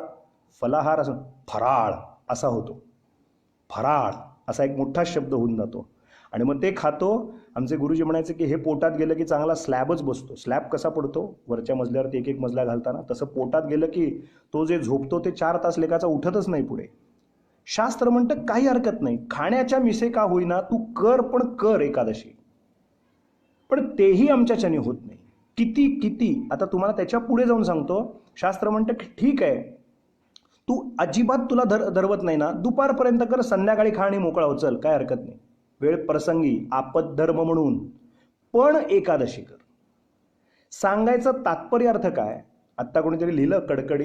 फलाहार असं फराळ असा होतो. फराळ असा एक मोठा शब्द होऊन जातो. आणि मग ते खातो. आमचे गुरुजी म्हणायचे की हे पोटात गेलं की चांगला स्लॅबच बसतो. स्लॅब कसा पडतो वरच्या मजल्यावरती एक एक मजला घालताना, तसं पोटात गेलं की तो जे झोपतो ते 4 तास लेकाचा उठतच नाही पुढे. शास्त्र म्हणतं काही हरकत नाही, खाण्याच्या मिसे का होईना तू कर, पण कर एकादशी. पण तेही आमच्याच्याने होत नाही. किती किती आता तुम्हाला त्याच्या पुढे जाऊन सांगतो. शास्त्र म्हणतं की ठीक आहे, तू अजिबात तुला धरवत नाही ना, दुपारपर्यंत कर, संध्याकाळी खा आणि मोकळा हो, चल काय हरकत नाही, वेळ प्रसंगी आपद धर्म म्हणून, पण एकादशी कर. सांगायचं तात्पर्य अर्थ काय? आत्ता कोणीतरी लिहिलं कडकडी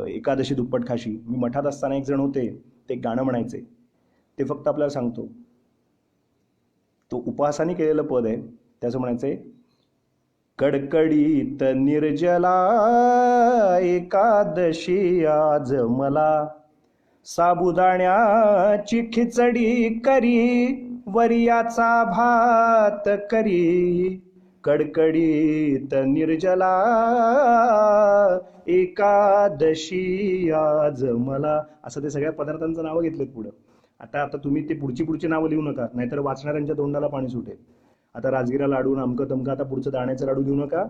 एकादशी दुप्पट खाशी. मी मठात असताना एक जण होते, ते गाणं म्हणायचे. ते फक्त आपल्याला सांगतो, तो उपवासाने केलेलं पद आहे. त्याचं म्हणायचंय, कडकडीत निर्जला एकादशी आज मला, साबुदाण्याची खिचडी करी, वरियाचा भात करी, कडकडीत निर्जला एकादशी आज मला. असं ते सगळ्या पदार्थांचं नावं घेतलेत पुढं. आता तुम्ही ते पुढची नावं लिहू नका, नाहीतर वाचणाऱ्यांच्या तोंडाला पाणी सुटेल. आता राजगिरा लाडू अमकं तमकं, आता पुढचं दाण्याचा लाडू लिहू नका,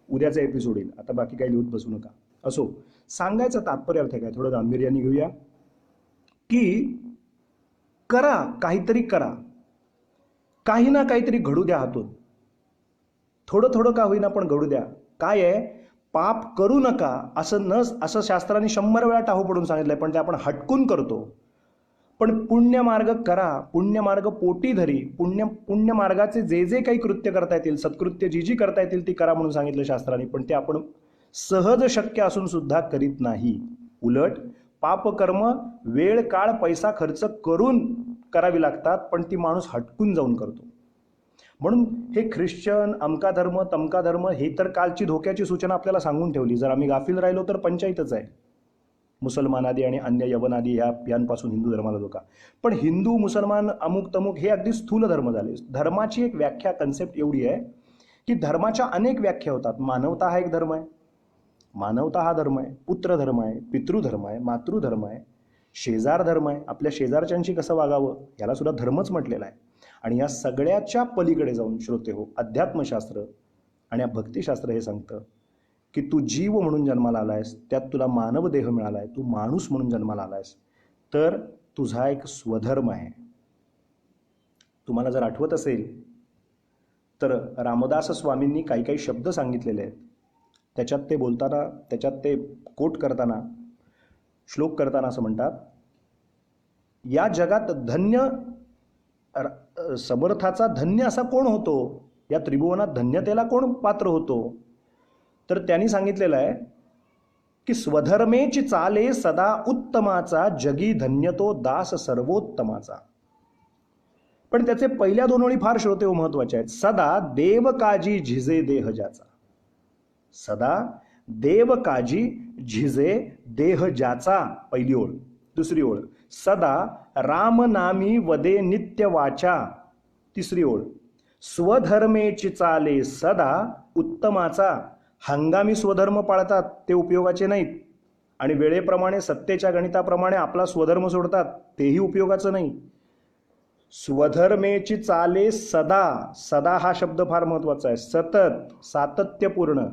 उद्याचा एपिसोड येईल. आता बाकी काही लिहून बसू नका. असो, सांगायचं तात्पर्य अर्थ काय, थोडं गांभीर्याने घेऊया. की करा, काहीतरी करा, काही ना काहीतरी घडू द्या हातून, थोडं थोडं का होईना पण घडू द्या. काय आहे, पाप करू नका असं शास्त्राने 100 वेळा टाहू पडून सांगितलंय, पण ते आपण हटकून करतो. पण पुण्यमार्ग करा, पुण्यमार्ग पोटी धरी, पुण्यमार्गाचे जे जे काही कृत्य करता येतील, सत्कृत्य जी जी करता येतील ती करा म्हणून सांगितलं शास्त्राने. पण ते आपण सहज शक्य असून सुद्धा करीत नाही. उलट पापकर्म वेळ काळ पैसा खर्च करून करावी लागतात, पण ती माणूस हटकून जाऊन करतो. म्हणून हे ख्रिश्चन अमका धर्म तमका धर्म हे तर कालची धोक्याची सूचना आपल्याला सांगून ठेवली. जर आम्ही गाफील राहिलो तर पंचायतच आहे. मुसलमान आदी आणि अन्य यवन आदी यांपासून हिंदू धर्माला धोका. पण हिंदू मुसलमान अमुक तमुक हे अगदी स्थूल धर्म झाले. धर्माची एक व्याख्या कन्सेप्ट एवढी आहे की धर्माच्या अनेक व्याख्या होतात. मानवता हा एक धर्म आहे, मानवता हा धर्म आहे, पुत्र धर्म आहे, पितृधर्म आहे, मातृधर्म आहे, शेजार धर्म आहे, आपल्या शेजारच्यांशी कसं वागावं याला सुद्धा धर्मच म्हटलेला आहे. आणि या सगळ्याच्या पलीकडे जाऊन श्रोते हो, अध्यात्मशास्त्र आणि भक्तिशास्त्र हे सांगतं की तू जीव म्हणून जन्माला आलायस, त्यात तुला मानव देह मिळालाय, तू माणूस म्हणून जन्माला आलायस, तर तुझा एक स्वधर्म आहे. तुम्हाला जर आठवत असेल तर रामदास स्वामींनी काही काही शब्द सांगितलेले आहेत. त्याच्यात ते बोलताना, त्याच्यात ते कोट करताना, श्लोक करताना असं म्हणतात, या जगात धन्य समर्थाचा धन्य असा कोण होतो, या त्रिभुवनात धन्यतेला कोण पात्र होतो? तर त्यांनी सांगितलेलं आहे की स्वधर्मेची चाले सदा उत्तमाचा, जगी धन्यतो दास सर्वोत्तमाचा. पण त्याचे पहिल्या 2 ओळी फार श्रोते महत्वाचे आहेत. सदा देव काजी झिजे देह ज्याचा, सदा देव काजी झिजे देह ज्याचा, पहिली ओळ. दुसरी ओळ, सदा राम नामी वदे नित्य वाचा, तिसरी ओळ. स्वधर्मेची चाले सदा उत्तमाचा, हंगामी स्वधर्म पाळतात ते उपयोगाचे नाहीत, आणि वेळेप्रमाणे सत्तेच्या गणिताप्रमाणे आपला स्वधर्म सोडतात तेही उपयोगाचं नाही. स्वधर्मेची चाले सदा, सदा हा शब्द फार महत्वाचा आहे, सतत सातत्यपूर्ण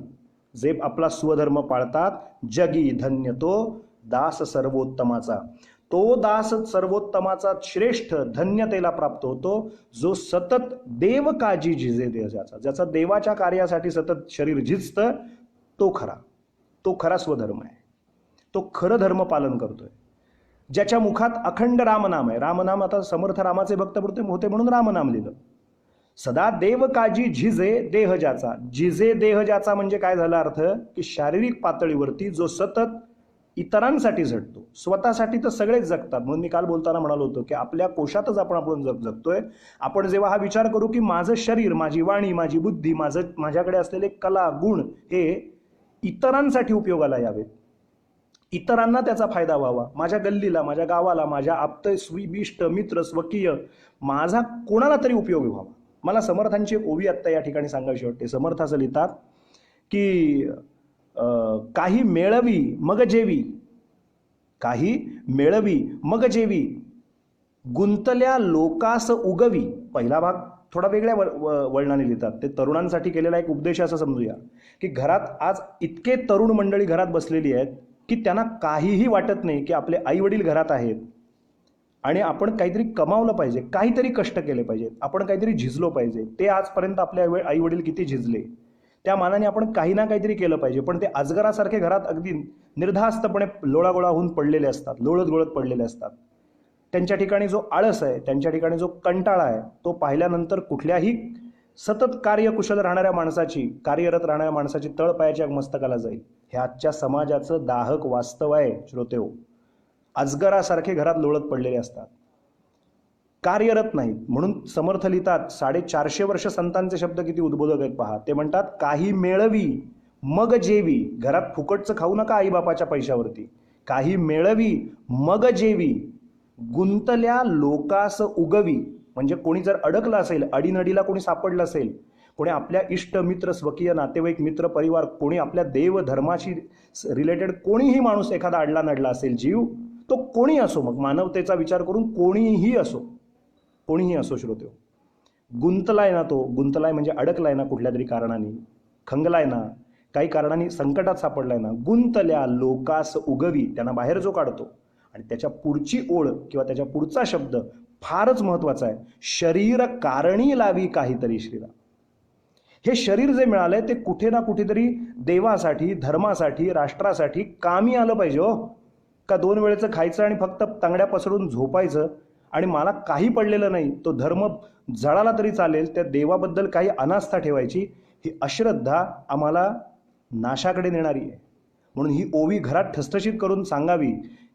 जे आपला स्वधर्म पाळतात, जगी धन्य तो दास सर्वोत्तमाचा, तो दास सर्वोत्तमाचा श्रेष्ठ धन्यतेला प्राप्त होतो जो सतत देव काजी झिजे देहाचा, ज्याचा देवाच्या कार्यासाठी सतत शरीर झिजतं, तो खरा स्वधर्म आहे, तो खरं धर्म पालन करतोय. ज्याच्या मुखात अखंड रामनाम आहे, रामनाम आता समर्थ रामाचे भक्त होते म्हणून रामनाम लिहिलं. सदा देव काजी झिजे देह ज्याचा, झिजे देह ज्याचा म्हणजे काय झाला अर्थ की शारीरिक पातळीवरती जो सतत इतरांसाठी झटतो, स्वतःसाठी तर सगळेच जगतात. म्हणून मी काल बोलताना म्हणालो होतो की आपल्या कोशातच आपण जगतोय. आपण जेव्हा हा विचार करू की माझं शरीर, माझी वाणी, माझी बुद्धी, माझ्याकडे असलेले कला गुण हे इतरांसाठी उपयोगाला यावेत, इतरांना त्याचा फायदा व्हावा, माझ्या गल्लीला, माझ्या गावाला, माझ्या आप्त स्वीबिष्ट मित्र स्वकीय, माझा कोणाला तरी उपयोग व्हावा. मला समर्थांची एक ओवी आत्ता या ठिकाणी सांगायची वाटते. समर्थ असं लिहितात की काही मिळवी मग जेवी, काही मिळवी मग जेवी, गुंतल्या लोकास उगवी. पहिला भाग थोडा वेगळ्या वळणाने लिहितात. ते तरुणांसाठी केलेला एक उपदेश असं समजूया की घरात आज इतके तरुण मंडळी घरात बसलेली आहेत की त्यांना काहीही वाटत नाही की आपले आई वडील घरात आहेत आणि आपण काहीतरी कमावलं पाहिजे, काहीतरी कष्ट केले पाहिजे, आपण काहीतरी झिजलो पाहिजे. ते आजपर्यंत आपले आई वडील किती झिजले, त्या मानाने आपण काही ना काहीतरी केलं पाहिजे. पण ते अजगरासारखे घरात अगदी निर्धास्तपणे लोळागोळा होऊन पडलेले असतात, लोळत गोळत पडलेले असतात. त्यांच्या ठिकाणी जो आळस आहे, त्यांच्या ठिकाणी जो कंटाळा आहे, तो पाहिल्यानंतर कुठल्याही सतत कार्यकुशल राहणाऱ्या माणसाची, कार्यरत राहणाऱ्या माणसाची तळपायाच्या मस्तकाला जाईल. हे आजच्या समाजाचं दाहक वास्तव आहे श्रोतेहो. अजगरासारखे घरात लोळत पडलेले असतात, कार्यरत नाहीत. म्हणून समर्थ लिहितात, 450 वर्ष संतांचे शब्द किती उद्बोधक आहेत पहा. ते म्हणतात, काही मिळवी मग जेवी. घरात फुकटचं खाऊ नका आईबापाच्या पैशावरती. काही मिळवी मग जेवी, गुंतल्या लोकास उगवी. म्हणजे कोणी जर अडकलं असेल, अडीनडीला कोणी सापडलं असेल, कोणी आपल्या इष्ट मित्र स्वकीय नातेवाईक मित्र परिवार, कोणी आपल्या देव धर्माशी रिलेटेड कोणीही माणूस एखादा अडला नडला असेल, जीव तो कोणी असो, मग मानवतेचा विचार करून कोणीही असो, कोणीही असो श्रोतेहो, गुंतलाय ना, तो गुंतलाय म्हणजे अडकलाय ना, कुठल्या तरी कारणाने खंगलाय ना, काही कारणाने संकटात सापडलाय ना, गुंतल्या लोकास उगवी, त्यांना बाहेर जो काढतो. आणि त्याच्या पुढची ओळ किंवा त्याच्या पुढचा शब्द फारच महत्वाचा आहे, शरीर कारणी लावी काहीतरी श्रीराम. हे शरीर जे मिळालंय ते कुठे ना कुठेतरी देवासाठी, धर्मासाठी, राष्ट्रासाठी कामी आलं पाहिजे. हो का 2 वेळेचं खायचं आणि फक्त तांगड्या पसरून झोपायचं आणि मला काही पडलेलं नाही, तो धर्म जळाला तरी चालेल, त्या देवाबद्दल काही अनास्था ठेवायची, ही अश्रद्धा आम्हाला नाशाकडे नेणारी आहे. म्हणून ही ओवी घरात ठसठशीत करून सांगावी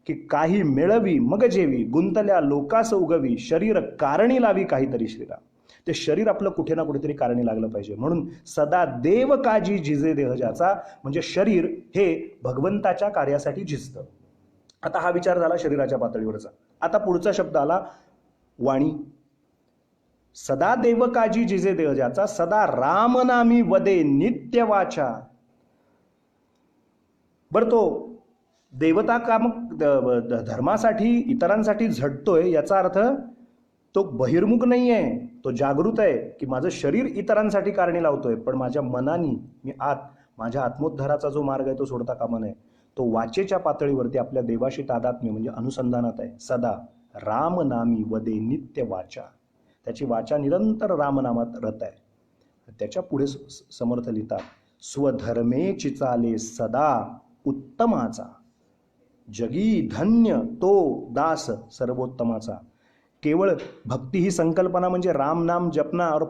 की काही मिळवी मग जेवी, गुंतल्या लोकास उगवी, शरीर कारणी लावी काहीतरी श्रीराम. ते शरीर आपलं कुठे ना कुठेतरी कारणी लागलं पाहिजे. म्हणून सदा देव काजी झिजे देह ज्याचा, म्हणजे शरीर हे भगवंताच्या कार्यासाठी झिजतं. आता हा विचार झाला शरीराच्या पातळीवरचा. आता पुढचा शब्द आला वाणी. सदा देव काजी झिजे देह ज्याचा, सदा रामनामी वदे नित्य वाचा. बरं, तो देवता काम धर्मासाठी इतरांसाठी झटतोय, याचा अर्थ तो बहिर्मुख नाही आहे, तो जागृत आहे की माझं शरीर इतरांसाठी कारणी लावतोय, पण माझ्या मनानी मी माझ्या आत्मोद्धाराचा जो मार्ग आहे तो सोडता कामा नये. तो वाचेच्या पातळीवरती आपल्या देवाशी तादात्म्य म्हणजे अनुसंधानात आहे. सदा रामनामी वदे नित्य वाचा, त्याची वाचा निरंतर रामनामात रत आहे. त्याच्या पुढे समर्थ लिहितात, स्वधर्मेची चाले सदा उत्तमाचा, जगी धन्य तो दास सर्वोत्तमाचा. केवळ भक्ती ही संकल्पना म्हणजे राम नाम जपना और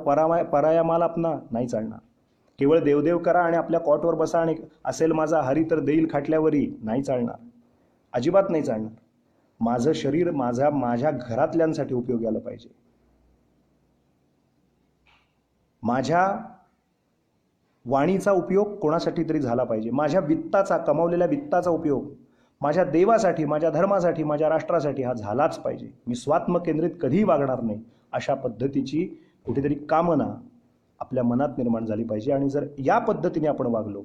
पराया अपना नाही चालणार. केवळ देवदेव करा आणि आपल्या कॉटवर बसा आणि असेल माझा हरी तर देईल खाटल्यावरी नाही चालणार, अजिबात नाही चालणार. माझं शरीर माझ्या घरातल्यांसाठी उपयोगी आलं पाहिजे. माझ्या वाणीचा उपयोग कोणासाठी तरी झाला पाहिजे. माझ्या वित्ताचा, कमावलेल्या वित्ताचा उपयोग माझ्या देवासाठी, माझ्या धर्मासाठी, माझ्या राष्ट्रासाठी हा झालाच पाहिजे. मी स्वात्मकेंद्रित कधीही वागणार नाही, अशा पद्धतीची कुठेतरी कामना आपल्या मनात निर्माण झाली पाहिजे. आणि जर या पद्धतीने आपण वागलो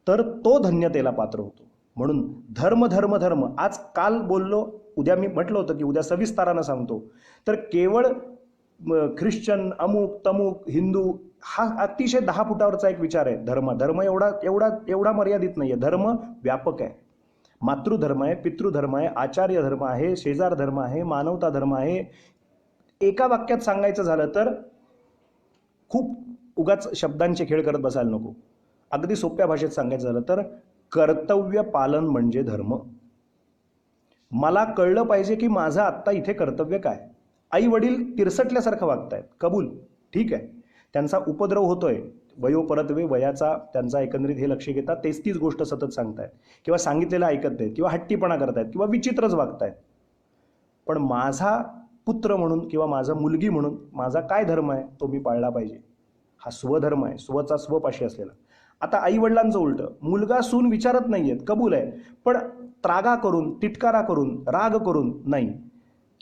तर तो धन्यतेला पात्र होतो. म्हणून धर्म धर्म धर्म, आज काल बोललो, उद्या मी म्हटलं होतं की उद्या सविस्तारानं सांगतो. तर केवळ ख्रिश्चन अमुक तमुक हिंदू हा अतिशय 10 फुटावरचा एक विचार आहे. धर्म एवढा मर्यादित नाहीये. धर्म व्यापक आहे. मातृधर्म आहे, पितृधर्म आहे, आचार्य धर्म आहे, शेजार धर्म आहे, मानवता धर्म आहे. एका वाक्यात सांगायचं झालं तर खूप उगाच शब्दांचे खेळ करत बसायला नको. अगदी सोप्या भाषेत सांगायचं झालं तर कर्तव्य पालन म्हणजे धर्म. मला कळलं पाहिजे की माझं आत्ता इथे कर्तव्य काय. आई वडील तिरसटल्यासारखं वागतायत, कबूल, ठीक आहे, त्यांचा उपद्रव होतोय, वयोपरत्वे वयाचा त्यांचा एकंदरीत हे लक्ष घेतात, तीच गोष्ट सतत सांगतायत किंवा सांगितलेलं ऐकत नाहीत किंवा हट्टीपणा करतायत किंवा विचित्रच वागतायत. पण माझा पुत्र म्हणून किंवा माझा मुलगी म्हणून माझा काय धर्म आहे तो मी पाळला पाहिजे. हा स्वधर्म आहे, स्वचा स्वपाशी असलेला. आता आई वडिलांचं उलटं, मुलगा सून विचारत नाहीयेत, कबूल आहे, पण त्रागा करून, तिटकारा करून, राग करून नाही.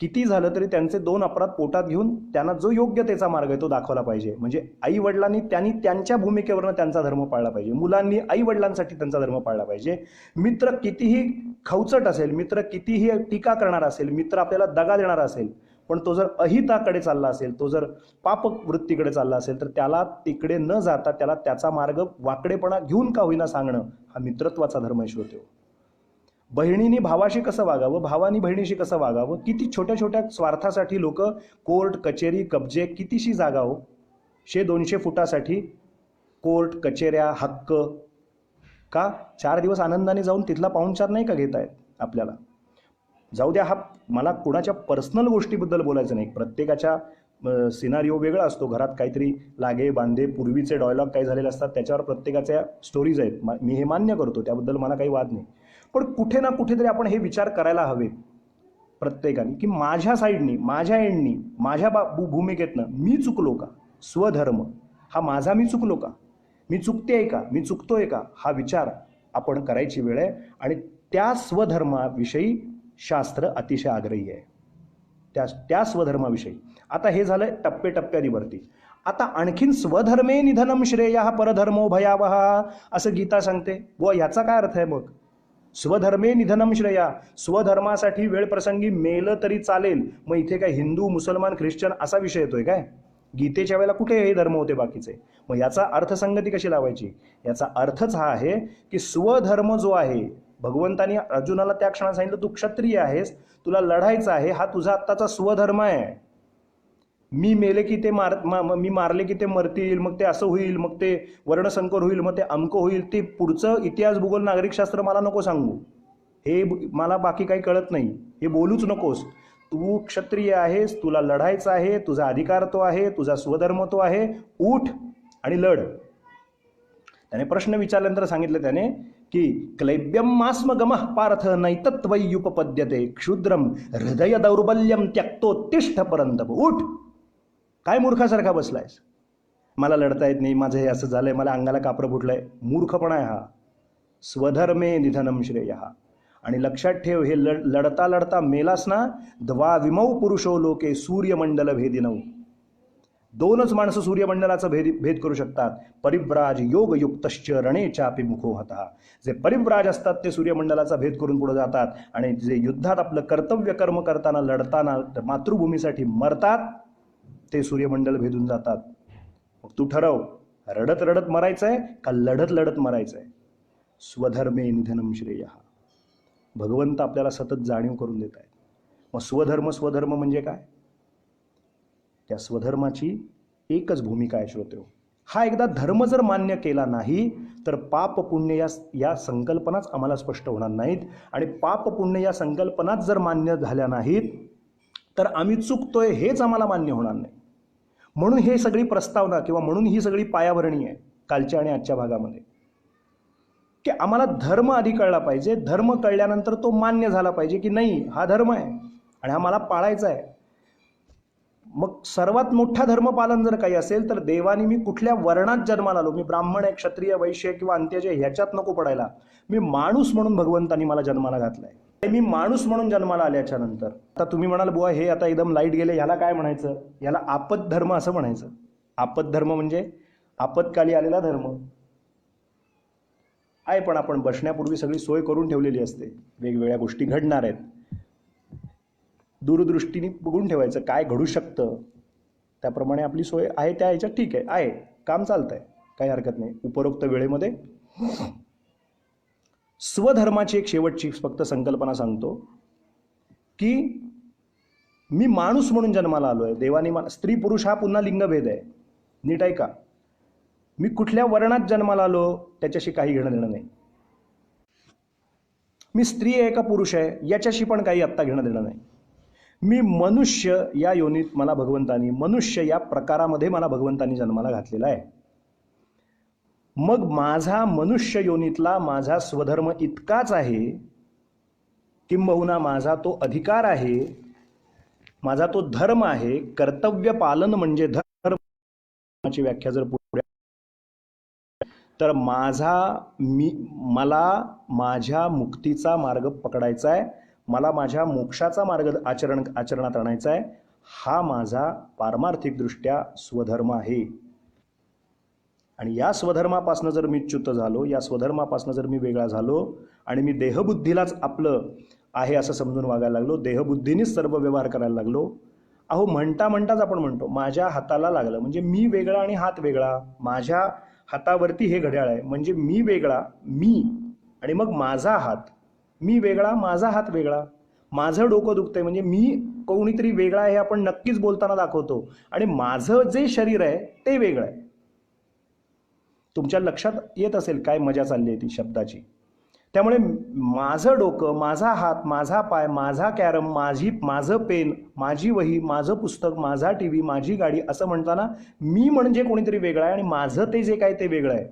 किती झालं तरी त्यांचे 2 अपराध पोटात घेऊन त्यांना जो योग्यतेचा मार्ग आहे तो दाखवला पाहिजे. म्हणजे आई वडिलांनी त्यांनी त्यांच्या भूमिकेवरनं त्यांचा धर्म पाळला पाहिजे, मुलांनी आई वडिलांसाठी त्यांचा धर्म पाळला पाहिजे. मित्र कितीही खवचट असेल, मित्र कितीही टीका करणारा असेल, मित्र आपल्याला दगा देणारा असेल, पण तो जर अहिताकडे चालला असेल, तो जर पाप वृत्तीकडे चालला असेल, तर त्याला तिकडे न जाता त्याला त्याचा मार्ग वाकडेपणा घेऊन का होईना सांगणं हा मित्रत्वाचा धर्म आहे श्रोतेहो. बहिणींनी भावाशी कसं वागावं, भावानी बहिणीशी कसं वागावं, किती छोट्या छोट्या स्वार्थासाठी लोक कोर्ट कचेरी कब्जे, कितीशी जागा हो, 100-200 फुटासाठी कोर्ट कचेऱ्या हक्क, का 4 दिवस आनंदाने जाऊन तिथला पाहुणचार नाही का घेतायत आपल्याला. जाऊ द्या, हा मला कुणाच्या पर्सनल गोष्टीबद्दल बोलायचं नाही, प्रत्येकाच्या सिनारिओ वेगळा असतो, घरात काहीतरी लागे बांधे पूर्वीचे डायलॉग काही झालेले असतात, त्याच्यावर प्रत्येकाच्या स्टोरीज आहेत, मी हे मान्य करतो, त्याबद्दल मला काही वाद नाही. पण कुठे ना कुठेतरी आपण हे विचार करायला हवे प्रत्येकाने, की माझ्या साईडनी, माझ्या एंडनी, माझ्या भूमिकेतनं मी चुकलो का, स्वधर्म हा माझा मी चुकलो का, मी चुकतेय का, मी चुकतोय का, हा विचार आपण करायची वेळ आहे. आणि त्या स्वधर्माविषयी शास्त्र अतिशय आग्रही आहे, त्या स्वधर्माविषयी. आता हे झालं टप्प्याटप्प्यावरती. आता आणखीन स्वधर्मे निधनम श्रेयः परधर्मो भयावह असं गीता सांगते. व याचा काय अर्थ आहे मग? स्वधर्मे निधनम श्रेया, स्वधर्मासाठी वेळ प्रसंगी मेलं तरी चालेल. मग इथे काय हिंदू मुसलमान ख्रिश्चन असा विषय येतोय काय? गीतेच्या वेळेला कुठे हे धर्म होते बाकीचे? मग याचा अर्थसंगती कशी लावायची? याचा अर्थच हा आहे की स्वधर्म जो आहे, भगवंतानी अर्जुनाला त्या क्षणात सांगितलं, तू क्षत्रिय आहेस, तुला लढायचं आहे, हा तुझा आत्ताचा स्वधर्म आहे. मी मेले की ते मी मारले की ते मरतील, मग ते असं होईल, मग ते वर्णसंकर होईल, मग ते अमकं होईल, ते पुढचं इतिहास भूगोल नागरिकशास्त्र मला नको सांगू, हे मला बाकी काही कळत नाही, हे बोलूच नकोस. तू क्षत्रिय आहेस, तुला लढायचं आहे, तुझा अधिकार तो आहे, तुझा स्वधर्म तो आहे, उठ आणि लढ. त्याने प्रश्न विचारल्यानंतर सांगितलं त्याने की क्लैब्यम मास्म गमः पार्थ नैतत्वयुपपद्यते क्षुद्रम हृदय दौर्बल्यम त्यक्तोत्तिष्ठ परंतप. उठ, काय मूर्खासारखा बसलायस, मला लढता येत नाही, माझं हे असं झालंय, मला अंगाला कापरं फुटलंय, मूर्खपणा आहे हा. स्वधर्मे निधनम श्रेयः. आणि लक्षात ठेव, हे लढता लढता मेलास ना, द्वाविमौ पुरुषो लोके सूर्यमंडल भेदिनौ. 2च माणसं सूर्यमंडलाचा भेद करू शकतात. परिव्राज योगयुक्तश्च रणे चापि मुखो हतः. जे परिव्राज असतात ते सूर्यमंडलाचा भेद करून पुढे जातात, आणि जे युद्धात आपलं कर्तव्य कर्म करताना लढताना मातृभूमीसाठी मरतात ते सूर्यमंडल भेदून जातात. मग तू ठरव, रडत रडत मरायचंय का लढत लढत मरायचंय? स्वधर्मे निधनम श्रेयः. भगवंत आपल्याला सतत जाणीव करून देत आहेत. मग स्वधर्म म्हणजे काय? त्या स्वधर्माची एकच भूमिका आहे श्रोतेहो. हा एकदा धर्म जर मान्य केला नाही तर पाप पुण्य या संकल्पनाच आम्हाला स्पष्ट होणार नाहीत. आणि पाप पुण्य या संकल्पनाच जर मान्य झाल्या नाहीत तर आम्ही चुकतोय हेच आम्हाला मान्य होणार नाही. म्हणून हे सगळी प्रस्तावना किंवा म्हणून ही सगळी पायाभरणी आहे कालच्या आणि आजच्या भागामध्ये, की आम्हाला धर्म आधी कळला पाहिजे. धर्म कळल्यानंतर तो मान्य झाला पाहिजे की नाही, हा धर्म आहे आणि हा मला पाळायचा आहे. मग सर्वात मोठा धर्मपालन जर काही असेल तर देवानी मी कुठल्या वर्णात जन्माला आलो, मी ब्राह्मण आहे, क्षत्रिय, वैश्य किंवा अंत्यज ह्याच्यात नको पडायला. मी माणूस म्हणून भगवंतानी मला जन्माला घातलाय. मी माणूस म्हणून जन्माला आल्याच्या नंतर आता तुम्ही म्हणाल, बुवा हे आता एकदम लाईट गेले, ह्याला काय म्हणायचं? याला आपत धर्म असं म्हणायचं. आपत धर्म म्हणजे आपत्काली आलेला धर्म आहे, पण आपण बसण्यापूर्वी सगळी सोय करून ठेवलेली असते. वेगवेगळ्या गोष्टी घडणार आहेत, दूरदृष्टीने बघून ठेवायचं काय घडू शकतं, त्याप्रमाणे आपली सोय आहे. त्या ह्याच्यात ठीक आहे, काम चालतंय, काही हरकत नाही. उपरोक्त वेळेमध्ये स्वधर्माची एक शेवटची फक्त संकल्पना सांगतो की मी माणूस म्हणून जन्माला आलोय. देवानी स्त्री पुरुष हा पुन्हा लिंगभेद आहे, नीट आहे का? मी कुठल्या वर्णात जन्माला आलो त्याच्याशी काही घेणं देणं नाही. मी स्त्री आहे का पुरुष आहे याच्याशी पण काही आत्ता घेणं देणं नाही. मी मनुष्य या योनीत मला भगवंतानी, मनुष्य या प्रकारामध्ये मला भगवंतानी जन्माला घातलेला आहे. मग माझा मनुष्य योनीतला माझा स्वधर्म इतकाच आहे, किंबहुना माझा तो अधिकार आहे, माझा तो धर्म आहे. कर्तव्य पालन म्हणजे धर्माची व्याख्या जर पुढे तर मला माझ्या मुक्तीचा मार्ग पकडायचा आहे, मला माझ्या मोक्षाचा मार्ग आचरणात आणायचा आहे. हा माझा पारमार्थिकदृष्ट्या स्वधर्म आहे. आणि या स्वधर्मापासून जर मी च्युत झालो, या स्वधर्मापासून जर मी वेगळा झालो आणि मी देहबुद्धीलाच आपलं आहे असं समजून वागायला लागलो, देहबुद्धीनेच सर्व व्यवहार करायला लागलो. अहो, म्हणताच आपण म्हणतो माझ्या हाताला लागलं म्हणजे मी वेगळा आणि हात वेगळा, माझ्या हातावरती हे घड्याळ आहे म्हणजे मी वेगळा, मी आणि मग माझा हात, मी वेगळा माझा हात वेगळा, माझं डोकं दुखतंय म्हणजे मी कोणीतरी वेगळा आहे हे आपण नक्कीच बोलताना दाखवतो, आणि माझं जे शरीर आहे ते वेगळं आहे. तुमच्या लक्षात येत असेल काय मजा चालली आहे ती शब्दाची. त्यामुळे माझं डोकं, माझा हात, माझा पाय, माझा कॅरम, माझं पेन, माझी वही, माझं पुस्तक, माझा टी व्ही, माझी गाडी असं म्हणताना मी म्हणजे कोणीतरी वेगळं आहे आणि माझं ते जे काय ते वेगळं आहे.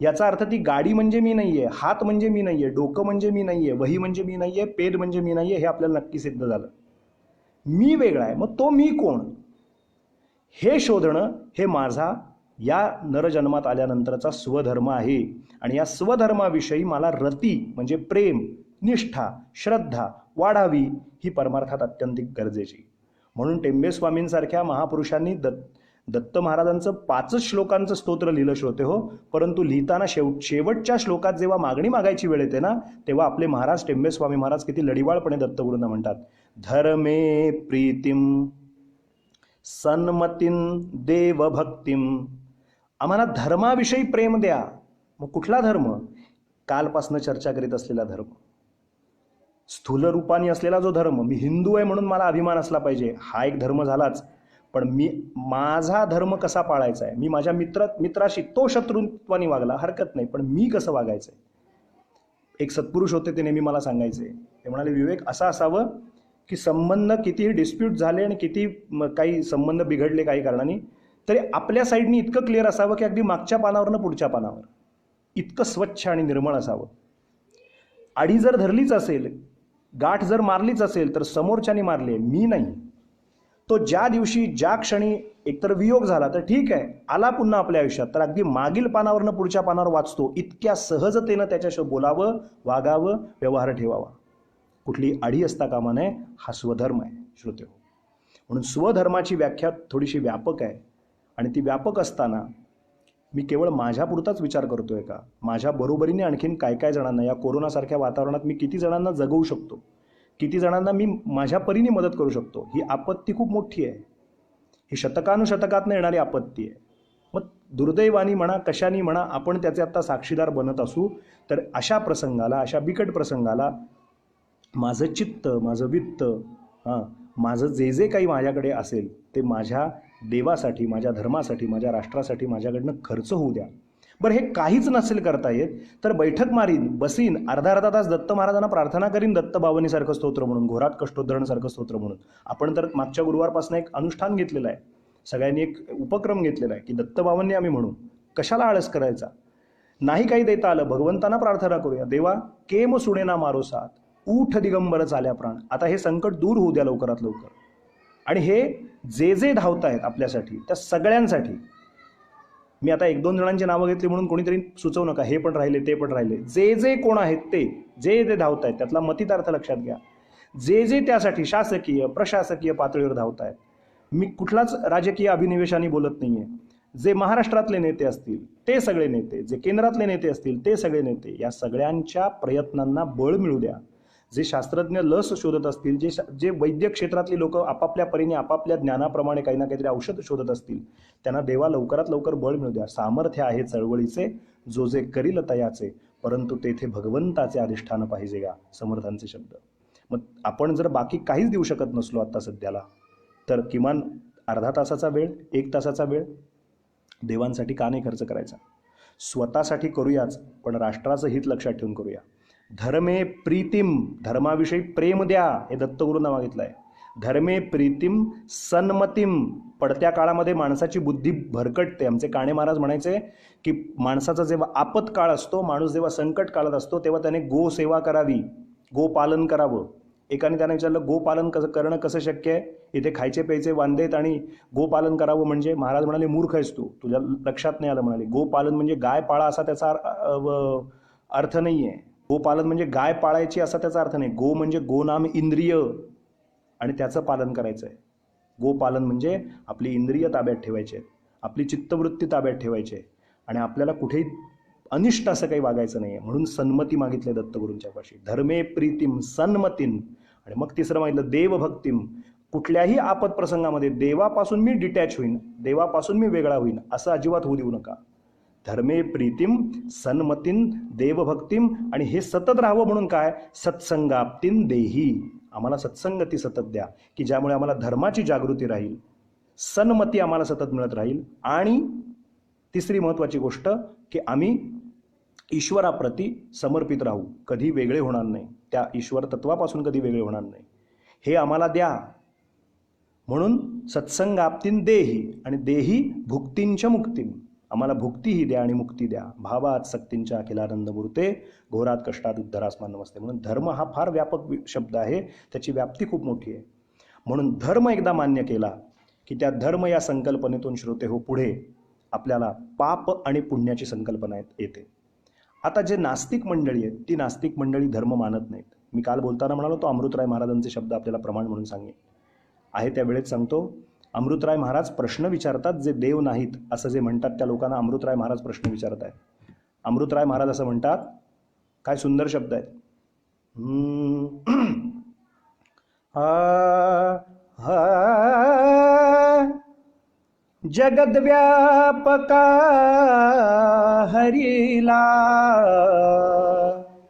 याचा अर्थ ती गाडी म्हणजे मी नाही आहे, हात म्हणजे मी नाही आहे, डोकं म्हणजे मी नाही आहे, वही म्हणजे मी नाही आहे, पेन म्हणजे मी नाही आहे, हे आपल्याला नक्की सिद्ध झालं. मी वेगळा आहे. मग तो मी कोण हे शोधणं हे माझा या नरजन्मात आल्यानंतरचा स्वधर्म आहे. आणि या स्वधर्माविषयी मला रती म्हणजे प्रेम, निष्ठा, श्रद्धा वाढावी ही परमार्थात अत्यंतिक गरजेची. म्हणून टेंबेस्वामींसारख्या महापुरुषांनी दत्त महाराजांचं 5 श्लोकांचं स्तोत्र लिहिलं श्रोते हो, परंतु लिहिताना शेवटच्या श्लोकात जेव्हा मागणी मागायची वेळ येते ना, तेव्हा आपले महाराज टेंबेस्वामी महाराज किती लढिवाळपणे दत्तगुरूंना म्हणतात, धर्मे प्रीतिम सन्मतीन देवभक्तीम. आम्हाला धर्माविषयी प्रेम द्या. मग कुठला धर्म? कालपासनं चर्चा करीत असलेला धर्म, स्थूल रूपाने असलेला जो धर्म. मी हिंदू आहे म्हणून मला अभिमान असला पाहिजे, हा एक धर्म झालाच. पण माझा धर्म कसा पाळायचा आहे, मी माझ्या मित्राशी तो शत्रुत्वाने वागला हरकत नाही, पण मी कसं वागायचं आहे. एक सत्पुरुष होते, ते नेहमी मला सांगायचे, ते म्हणाले, विवेक असं असावं की संबंध कितीही डिस्प्यूट झाले आणि किती काही संबंध बिघडले काही कारणाने, तरी आपल्या साईडनी इतकं क्लिअर असावं की अगदी मागच्या पानावरनं पुढच्या पानावर इतकं स्वच्छ आणि निर्मळ असावं. आडी जर धरलीच असेल, गाठ जर मारलीच असेल, तर समोरच्याने मारली, मी नाही. तो ज्या दिवशी ज्या क्षणी एकतर वियोग झाला तर ठीक आहे, आला पुन्हा आपल्या आयुष्यात, तर अगदी मागील पानावरनं पुढच्या पानावर वाचतो, इतक्या सहजतेनं त्याच्याशी बोलावं, वागावं, व्यवहार ठेवावा. कुठली आडी असता कामा नये. हा स्वधर्म आहे श्रोते. म्हणून स्वधर्माची व्याख्या थोडीशी व्यापक आहे. आणि ती व्यापक असताना मी केवळ माझ्यापुरताच विचार करतोय का, माझ्या बरोबरीने आणखीन काय काय जणांना या कोरोनासारख्या वातावरणात मी किती जणांना जगवू शकतो, किती जणांना मी माझ्या परीने मदत करू शकतो. ही आपत्ती खूप मोठी आहे. ही शतकानुशतकातनं येणारी आपत्ती आहे. मग दुर्दैवानी म्हणा, कशानी म्हणा, आपण त्याचे आता साक्षीदार बनत असू, तर अशा प्रसंगाला, अशा बिकट प्रसंगाला माझं चित्त, माझं वित्त, माझं जे काही माझ्याकडे असेल ते माझ्या देवासाठी, माझ्या धर्मासाठी, माझ्या राष्ट्रासाठी माझ्याकडनं खर्च होऊ द्या. बरं, हे काहीच नसेल करता येत तर बैठक मारीन, बसीन, अर्धा तास दत्त महाराजांना प्रार्थना करीन, दत्त बावनीसारखं स्तोत्र म्हणून, घोरात कष्टोद्धरणसारखं स्तोत्र म्हणून. आपण तर मागच्या गुरुवारपासून एक अनुष्ठान घेतलेलं आहे, सगळ्यांनी एक उपक्रम घेतलेला आहे की दत्त बावन्नी आम्ही म्हणू. कशाला आळस करायचा? नाही काही देता आलं, भगवंतांना प्रार्थना करूया, देवा केम सुणेना मारो साथ, ऊठ दिगंबर चाल्या प्राण. आता हे संकट दूर होऊ द्या लवकरात लवकर. आणि हे जे धावत आहेत आपल्यासाठी, त्या सगळ्यांसाठी, मी आता 1-2 जणांची नावं घेतली म्हणून कोणीतरी सुचवू नका, हे पण राहिले ते पण राहिले, जे कोण आहेत ते जे धावत आहेत त्यातला मतितार्थ लक्षात घ्या. जे त्यासाठी शासकीय प्रशासकीय पातळीवर धावत आहेत, मी कुठलाच राजकीय अभिनिवेशाने बोलत नाहीये. जे महाराष्ट्रातले नेते असतील ते सगळे नेते, जे केंद्रातले नेते असतील ते सगळे नेते, या सगळ्यांच्या प्रयत्नांना बळ मिळू द्या. जे शास्त्रज्ञ लस शोधत असतील, जे वैद्य क्षेत्रातली लोक आपापल्या परीने आपापल्या ज्ञानाप्रमाणे काही ना काहीतरी औषध शोधत असतील, त्यांना देवा लवकरात लवकर बळ मिळू द्या. सामर्थ्य आहे चळवळीचे, जो जे करील तयाचे, परंतु तेथे भगवंताचे अधिष्ठान पाहिजे का, समर्थांचे शब्द. मग आपण जर बाकी काहीच देऊ शकत नसलो आता सध्याला, तर किमान अर्धा तासाचा वेळ, 1 तासाचा वेळ देवांसाठी का नाही खर्च करायचा? स्वतःसाठी करूयाच, पण राष्ट्राचं हित लक्षात ठेवून करूया. धर्मे प्रीतिम, धर्माविषयी प्रेम द्या, हे दत्तगुरूंना मागितलं आहे. धर्मे प्रीतिम सन्मतीम. पडत्या काळामध्ये माणसाची बुद्धी भरकटते. आमचे काणे महाराज म्हणायचे की माणसाचा जेव्हा आपत्काळ असतो, माणूस जेव्हा संकट काळात असतो, तेव्हा त्याने गो सेवा करावी, गोपालन करावं. एकाने त्यांना विचारलं, गोपालन कसं करणं कसं शक्य आहे? इथे खायचे प्यायचे वांदे आहेत आणि गोपालन करावं म्हणजे? महाराज म्हणाले, मूर्ख आहेस तू, तुझ्या लक्षात नाही आलं. म्हणाले, गोपालन म्हणजे गाय पाळा असा त्याचा अर्थ नाही आहे. गोपालन म्हणजे गाय पाळायची असा त्याचा अर्थ नाही. गो म्हणजे गोनाम इंद्रिय आणि त्याचं पालन करायचं आहे. गोपालन म्हणजे आपली इंद्रिय ताब्यात ठेवायची आहेत, आपली चित्तवृत्ती ताब्यात ठेवायची आहे आणि आपल्याला कुठेही अनिष्ट असं काही वागायचं नाही आहे. म्हणून सन्मती मागितले दत्तगुरूंच्या पाशी, धर्मे प्रीतीम सन्मतीन. आणि मग तिसरं मागितलं देवभक्तीम. कुठल्याही आपत प्रसंगामध्ये देवापासून मी डिटॅच होईन, देवापासून मी वेगळा होईन असं अजिबात होऊ देऊ नका. धर्मे प्रीतीम सन्मतीन देवभक्तीम. आणि हे सतत राहावं म्हणून काय? सत्संगाप्तीन देही. आम्हाला सत्संगती सतत द्या की ज्यामुळे आम्हाला धर्माची जागृती राहील, सन्मती आम्हाला सतत मिळत राहील. आणि तिसरी महत्त्वाची गोष्ट की आम्ही ईश्वराप्रती समर्पित राहू, कधी वेगळे होणार नाही, त्या ईश्वर तत्वापासून कधी वेगळे होणार नाही, हे आम्हाला द्या. म्हणून सत्संगाप्तीन देही आणि देही भुक्तींच्या मुक्तीन. आम्हाला भुक्तीही द्या आणि मुक्ती द्या. भावात सक्तींच्या अखिलानंद मूर्ते, घोरात कष्टात उद्धरासमान नमस्ते. म्हणून धर्म हा फार व्यापक शब्द आहे, त्याची व्याप्ती खूप मोठी आहे. म्हणून धर्म एकदा मान्य केला की त्या धर्म या संकल्पनेतून श्रोते हो पुढे आपल्याला पाप आणि पुण्याची संकल्पना येते. आता जे नास्तिक मंडळी आहेत ती नास्तिक मंडळी धर्म मानत नाहीत. मी काल बोलताना म्हणालो तो अमृतराय महाराजांचे शब्द आपल्याला प्रमाण म्हणून सांगेन आहे, त्या वेळेत सांगतो. अमृतराय महाराज प्रश्न विचारतात, जे देव नाहीत असं जे म्हणतात त्या लोकांना अमृतराय महाराज प्रश्न विचारत आहेत. अमृतराय महाराज असं म्हणतात, काय सुंदर शब्द आहेत. जगद्व्यापका हरीला.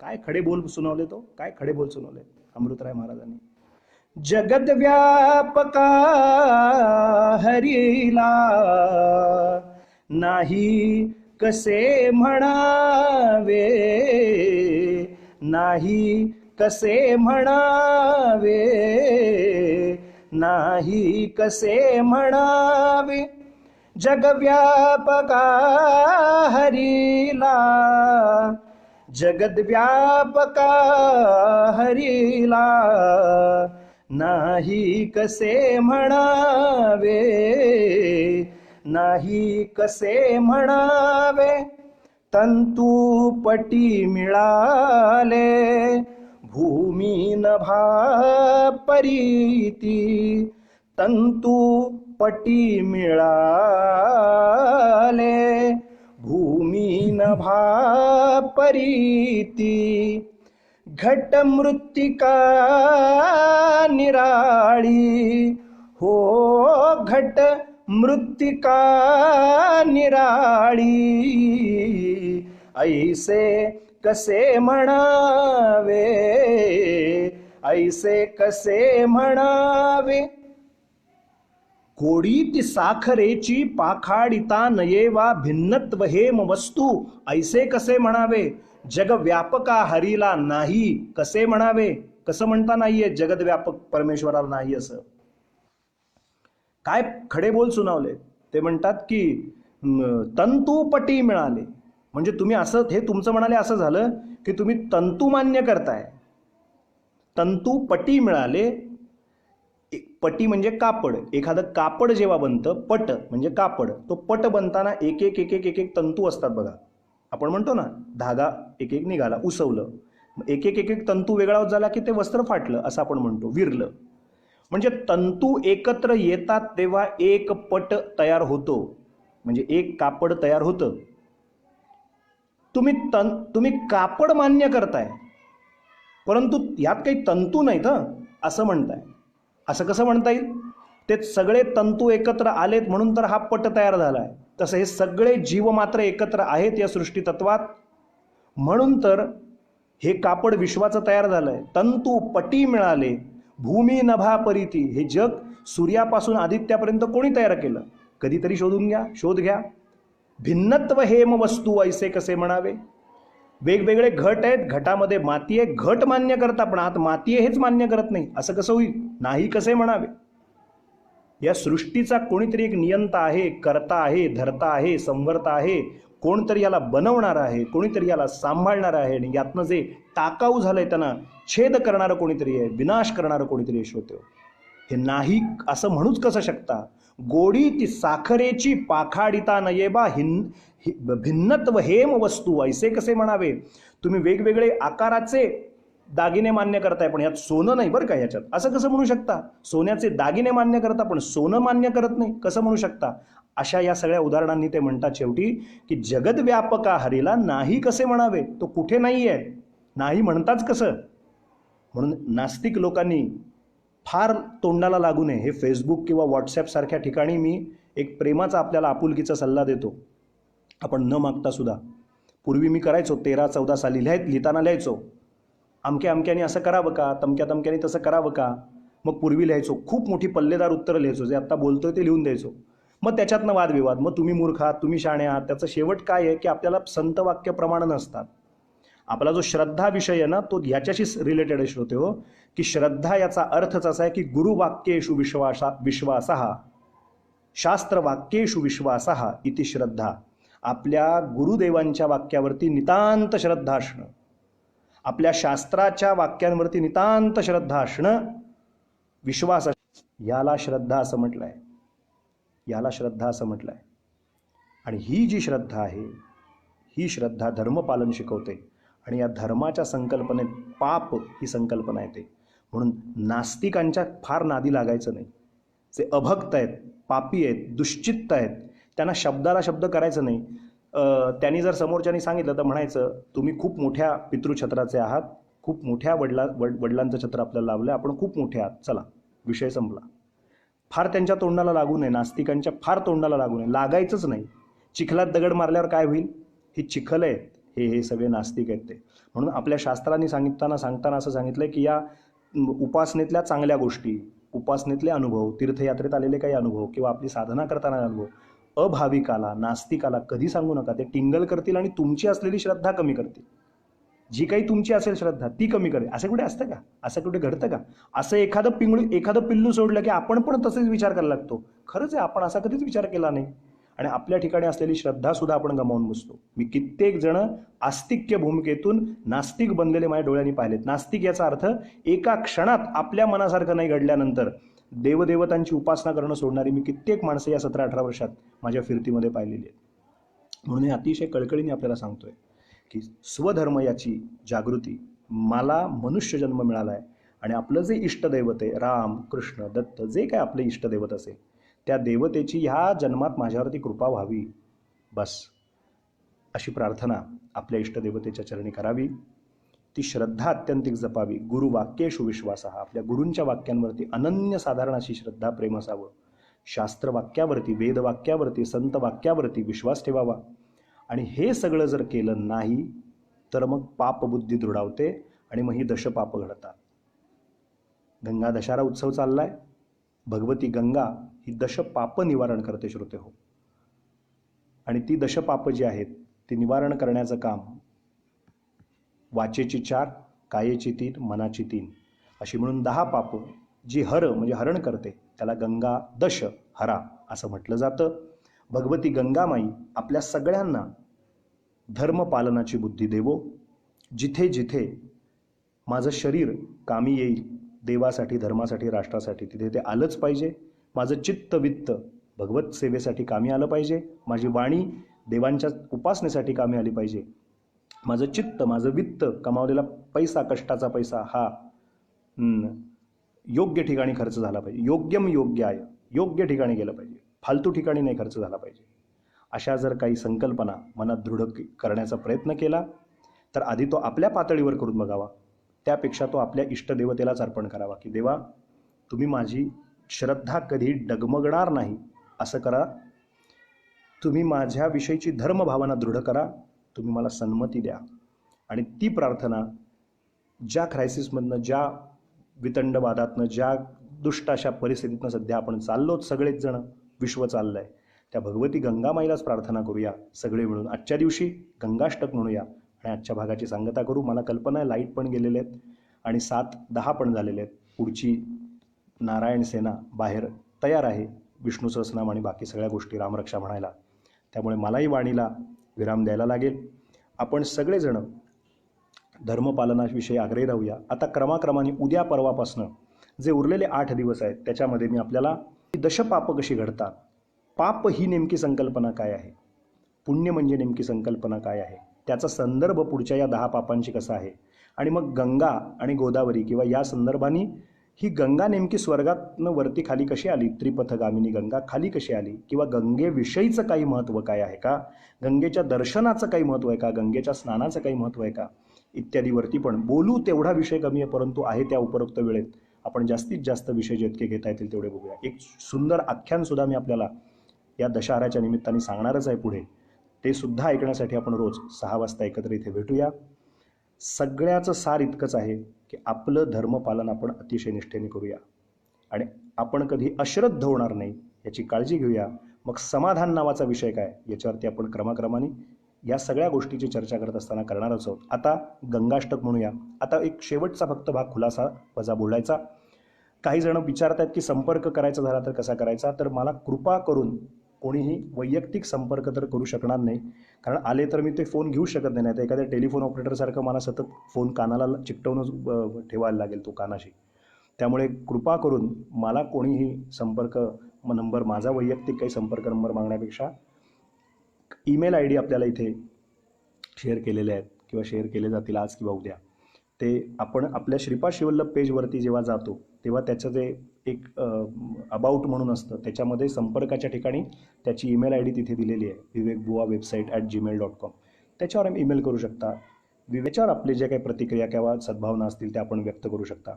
काय खडे बोल सुनावले तो, काय खडे बोल सुनावले अमृतराय महाराजांनी. जगद्व्यापका हरीला, नाही कसे म्हणावे, नाही कसे म्हणावे, नाही कसे म्हणावे. जगव्यापका हरीला, जगद्व्यापका हरीला, नाही कसे म्हणावे, नाही कसे म्हणावे. तंतुपटी मिळाले भूमी नभा परीती, तंतुपटी मिळाले भूमी नभा परीती. घट मृत्तिका निराळी, हो घट मृत्तिका निराळी, ऐसे कसे म्हणावे, ऐसे कसे म्हणावे. कोडीत साखरेची पाखाडिता नयेवा भिन्नत्व हेम वस्तू, ऐसे कसे म्हणावे. जग व्यापका हरीला, नाही कसे म्हणावे. कसं म्हणता नाहीये जगद्व्यापक परमेश्वराला नाही असं. काय खडे बोल सुनावले. ते म्हणतात की तंतुपटी मिळाले, म्हणजे तुम्ही असं, हे तुमचं म्हणाले असं झालं की तुम्ही तंतू मान्य करताय. तंतुपटी मिळाले, पटी म्हणजे कापड. एखादं कापड जेव्हा बनतं, पट म्हणजे कापड, तो पट बनताना एक एक एक एक एक एक तंतू असतात बघा. आपण म्हणतो ना धागा एक एक निघाला, उसवलं, एक एक एक एक तंतू वेगळा होत झाला की ते वस्त्र फाटलं असं आपण म्हणतो, विरलं. म्हणजे तंतू एकत्र येतात तेव्हा एक पट तयार होतो, म्हणजे एक कापड तयार होतं. तुम्ही कापड मान्य करताय परंतु यात काही तंतू नाहीत असं म्हणताय. असं कसं म्हणता येईल. ते सगळे तंतू एकत्र आलेत म्हणून तर हा पट तयार झालाय. तसं हे सगळे जीव मात्र एकत्र आहेत या सृष्टी तत्वात, म्हणून तर हे कापड विश्वाचं तयार झालंय. तंतू पटी मिळाले भूमी नभा परीती. हे जग सूर्यापासून आदित्यापर्यंत कोणी तयार केलं, कधीतरी शोधून घ्या, शोध घ्या. भिन्नत्व हेम वस्तू ऐसे कसे म्हणावे. वेगवेगळे घट आहेत, घटामध्ये माती आहे, घट मान्य करता पण आत माती आहे हेच मान्य करत नाही, असं कसं होईल. नाही कसे म्हणावे. या सृष्टीचा कोणीतरी एक नियंता आहे, करता आहे, धरता आहे, संवर्ता आहे. कोणतरी याला बनवणार आहे, कोणीतरी याला सांभाळणार आहे. आणि यातनं जे टाकाऊ झालंय त्यांना छेद करणारं कोणीतरी आहे, विनाश करणारं कोणीतरी आहे श्रोते. हे नाही असं म्हणूच कसं शकता. गोडी ती साखरेची पाखाडिता नयेबा भिन्नत्व हेम वस्तू ऐसे कसे म्हणावे. तुम्ही वेगवेगळे आकाराचे दागिने मान्य करताय पण यात सोनं नाही बरं का. याच्यात असं कसं म्हणू शकता. सोन्याचे दागिने मान्य करता पण सोनं मान्य करत नाही, कसं म्हणू शकता. अशा या सगळ्या उदाहरणांनी ते म्हणतात शेवटी की जगद्व्यापका हरीला नाही कसे म्हणावे. तो कुठे नाही आहे, नाही म्हणताच कसं. म्हणून नास्तिक लोकांनी फार तोंडाला लागू नये. हे फेसबुक किंवा व्हॉट्सॲप सारख्या ठिकाणी मी एक प्रेमाचा आपल्याला आपुलकीचा सल्ला देतो. आपण न मागता सुद्धा. पूर्वी मी करायचो 13-14 साली लिहिताना लिहायचो अमक्या अमक्याने असं करावं का, तमक्या तमक्याने तसं करावं का. मग पूर्वी लिहायचो खूप मोठी पल्लेदार उत्तरं लिहायचो, जे आत्ता बोलतोय ते लिहून द्यायचो. मग त्याच्यातनं वादविवाद, मग तुम्ही मूर्ख आहात, तुम्ही शाणे आहात. त्याचं शेवट काय आहे की आपल्याला संत वाक्य प्रमाण नसतात. आपला जो श्रद्धा विषय आहे ना तो ह्याच्याशीच रिलेटेड आहे श्रोते हो. की श्रद्धा याचा अर्थच असा आहे की गुरुवाक्येषु विश्वासः शास्त्रवाक्येषु विश्वासः इति श्रद्धा. आपल्या गुरुदेवांच्या वाक्यावरती नितांत श्रद्धा असणं, आपल्या शास्त्राच्या वाक्यांवरती नितांत श्रद्धा असणं, विश्वास, याला श्रद्धा असं म्हटलंय. याला श्रद्धा असं म्हटलंय. आणि ही जी श्रद्धा आहे ही श्रद्धा धर्मपालन शिकवते. आणि या धर्माच्या संकल्पनेत पाप ही संकल्पना येते. म्हणून नास्तिकांच्या फार नादी लागायचं नाही. जे अभक्त आहेत, पापी आहेत, दुश्चित्त आहेत, त्यांना शब्दाला शब्द करायचं नाही. त्यांनी जर समोरच्यानी सांगितलं तर म्हणायचं तुम्ही खूप मोठ्या पितृछत्राचे आहात, खूप मोठ्या वडिलांचं छत्र आपल्याला लावलं, आपण खूप मोठे आहात, चला विषय संपला. फार त्यांच्या तोंडाला लागू नये. नास्तिकांच्या फार तोंडाला लागू नये, लागायचंच नाही. चिखलात दगड मारल्यावर काय होईल. ही चिखल आहेत, हे सगळे नास्तिक आहेत ते. म्हणून आपल्या शास्त्रांनी सांगताना असं सांगितलंय की या उपासनेतल्या चांगल्या गोष्टी, उपासनेतले अनुभव, तीर्थयात्रेत आलेले काही अनुभव किंवा आपली साधना करताना अनुभव अभाविकाला, नास्तिकाला कधी सांगू नका. ते टिंगल करतील आणि तुमची असलेली श्रद्धा कमी करतील. जी काही तुमची असेल श्रद्धा ती कमी करेल. असं कुठे असतं का, असं कुठे घडतं का. असं एखादं पिल्लू सोडलं की आपण पण तसेच विचार करायला लागतो. खरंच आहे, आपण असा कधीच विचार केला नाही. आणि आपल्या ठिकाणी असलेली श्रद्धा सुद्धा आपण गमावून बसतो. मी कित्येक जण आस्तिक्य भूमिकेतून नास्तिक बनलेले माझ्या डोळ्यांनी पाहिलेत. नास्तिक याचा अर्थ एका क्षणात आपल्या मनासारखं नाही घडल्यानंतर देवदेवतांची उपासना करणं सोडणारी मी कित्येक माणसं या 17-18 वर्षात माझ्या फिरतीमध्ये पाहिलेली आहेत. म्हणून हे अतिशय कळकळीने आपल्याला सांगतोय की स्वधर्म याची जागृती. मला मनुष्य जन्म मिळाला आहे आणि आपलं जे इष्टदैवत आहे, राम, कृष्ण, दत्त, जे काय आपले इष्टदैवत असेल त्या देवतेची ह्या जन्मात माझ्यावरती कृपा व्हावी, बस अशी प्रार्थना आपल्या इष्टदेवतेच्या चरणी करावी. ती श्रद्धा अत्यंतिक जपावी. गुरुवाक्येषु विश्वासः, आपल्या गुरूंच्या वाक्यांवरती अनन्यसाधारण अशी श्रद्धा, प्रेम असावं. शास्त्रवाक्यावरती, वेदवाक्यावरती, संत वाक्यावरती विश्वास ठेवावा. आणि हे सगळं जर केलं नाही तर मग पापबुद्धी दृढावते आणि मग ही दशपाप घडतात. गंगा दशहरा उत्सव चाललाय. भगवती गंगा ही दशपाप निवारण करते श्रोते हो. आणि ती दशपाप जी आहेत ती निवारण करण्याचं काम वाचेची 4, कायेची 3, मनाची 3 अशी मिळून 10 पाप जी म्हणजे हरण करते त्याला गंगा दश हरा असं म्हटलं जातं. भगवती गंगामाई आपल्या सगळ्यांना धर्मपालनाची बुद्धी देवो. जिथे जिथे माझं शरीर कामी येईल देवासाठी, धर्मासाठी, राष्ट्रासाठी, तिथे ते आलंच पाहिजे. माझं चित्त वित्त भगवत सेवेसाठी कामी आलं पाहिजे. माझी वाणी देवांच्या उपासनेसाठी कामी आली पाहिजे. माझं चित्त, माझं वित्त, कमावलेला पैसा, कष्टाचा पैसा हा योग्य ठिकाणी खर्च झाला पाहिजे. योग्यम योग्याय, योग्य ठिकाणी गेलं पाहिजे, फालतू ठिकाणी नाही खर्च झाला पाहिजे. अशा जर काही संकल्पना मनात दृढ करण्याचा प्रयत्न केला तर आधी तो आपल्या पातळीवर करून बघावा. त्यापेक्षा तो आपल्या इष्टदेवतेलाच अर्पण करावा की देवा तुम्ही माझी श्रद्धा कधी डगमगणार नाही असं करा. तुम्ही माझ्याविषयीची धर्मभावना दृढ करा. तुम्ही मला सन्मती द्या. आणि ती प्रार्थना ज्या क्रायसिसमधनं, ज्या वितंडवादातनं, ज्या दुष्ट अशा परिस्थितीतनं सध्या आपण चाललोच सगळेच जण, विश्व चाललं आहे, त्या भगवती गंगामाईलाच प्रार्थना करूया सगळे मिळून. आजच्या दिवशी गंगाष्टक म्हणूया आणि आजच्या भागाची सांगता करू. मला कल्पना आहे लाईट पण गेलेले आहेत आणि 7:10 पण झालेले आहेत. पुढची नारायण सेना बाहेर तयार आहे विष्णू सहस्रनाम आणि बाकी सगळ्या गोष्टी रामरक्षा म्हणायला. त्यामुळे मलाही वाणीला विराम द्यायला लागेल. आपण सगळेजण धर्मपालनाविषयी आग्रही राहूया. आता क्रमाक्रमाने उद्या परवापासनं जे उरलेले 8 दिवस आहेत त्याच्यामध्ये मी आपल्याला दशपाप कशी घडतात, पाप ही नेमकी संकल्पना काय आहे, पुण्य म्हणजे नेमकी संकल्पना काय आहे, त्याचा संदर्भ पुढच्या या 10 पापांची कसा आहे, आणि मग गंगा आणि गोदावरी किंवा या संदर्भाने ही गंगा नेमकी स्वर्गातनं वरती खाली कशी आली, त्रिपथगामिनी गंगा खाली कशी आली, किंवा गंगेविषयीचं काही महत्त्व काय आहे का, गंगेच्या दर्शनाचं काही महत्त्व आहे का, गंगेच्या स्नानाचं काही महत्त्व आहे का, इत्यादीवरती पण बोलू. तेवढा विषय कमी आहे, परंतु आहे त्या उपरोक्त वेळेत आपण जास्तीत जास्त विषय जितके घेता येतील तेवढे बघूया. एक सुंदर आख्यानसुद्धा मी आपल्याला या दशहऱ्याच्या निमित्ताने सांगणारच आहे पुढे. ते सुद्धा ऐकण्यासाठी आपण रोज 6 वाजता एकत्र इथे भेटूया. सगळ्याचं सार इतकंच आहे की आपलं धर्मपालन आपण अतिशय निष्ठेने करूया आणि आपण कधी अश्रद्ध होणार नाही याची काळजी घेऊया. मग समाधान नावाचा विषय काय याच्यावरती आपण क्रमाक्रमाने या सगळ्या गोष्टीची चर्चा करत असताना करणारच आहोत. आता गंगाष्टक म्हणूया. आता एक शेवटचा फक्त भाग खुलासा वजा बोलायचा. काही जण विचारत आहेत की संपर्क करायचा झाला तर कसा करायचा, तर मला कृपा करून कोणीही वैयक्तिक संपर्क तर करू शकणार नाही, कारण आले तर मी ते फोन घेऊ शकत नाही. तर एखाद्या टेलिफोन ऑपरेटरसारखं मला सतत फोन कानाला चिकटवूनच ठेवायला लागेल तो कानाशी. त्यामुळे कृपा करून मला कोणीही संपर्क नंबर, माझा वैयक्तिक काही संपर्क नंबर मागण्यापेक्षा ईमेल ID आपल्याला इथे शेअर केलेले आहेत किंवा शेअर केले जातील आज किंवा उद्या. ते आपण आपल्या श्रीपाद शिवल्लभ पेजवरती जेव्हा जातो तेव्हा त्याचं जे एक अबाउट म्हणून असतं त्याच्यामध्ये संपर्काच्या ठिकाणी त्याची ईमेल ID तिथे दिलेली आहे, vivekbuavebsite@gmail.com. त्याच्यावर आम्ही ईमेल करू शकता. विवेचार आपले जे काही प्रतिक्रिया किंवा सद्भावना असतील त्या आपण व्यक्त करू शकता.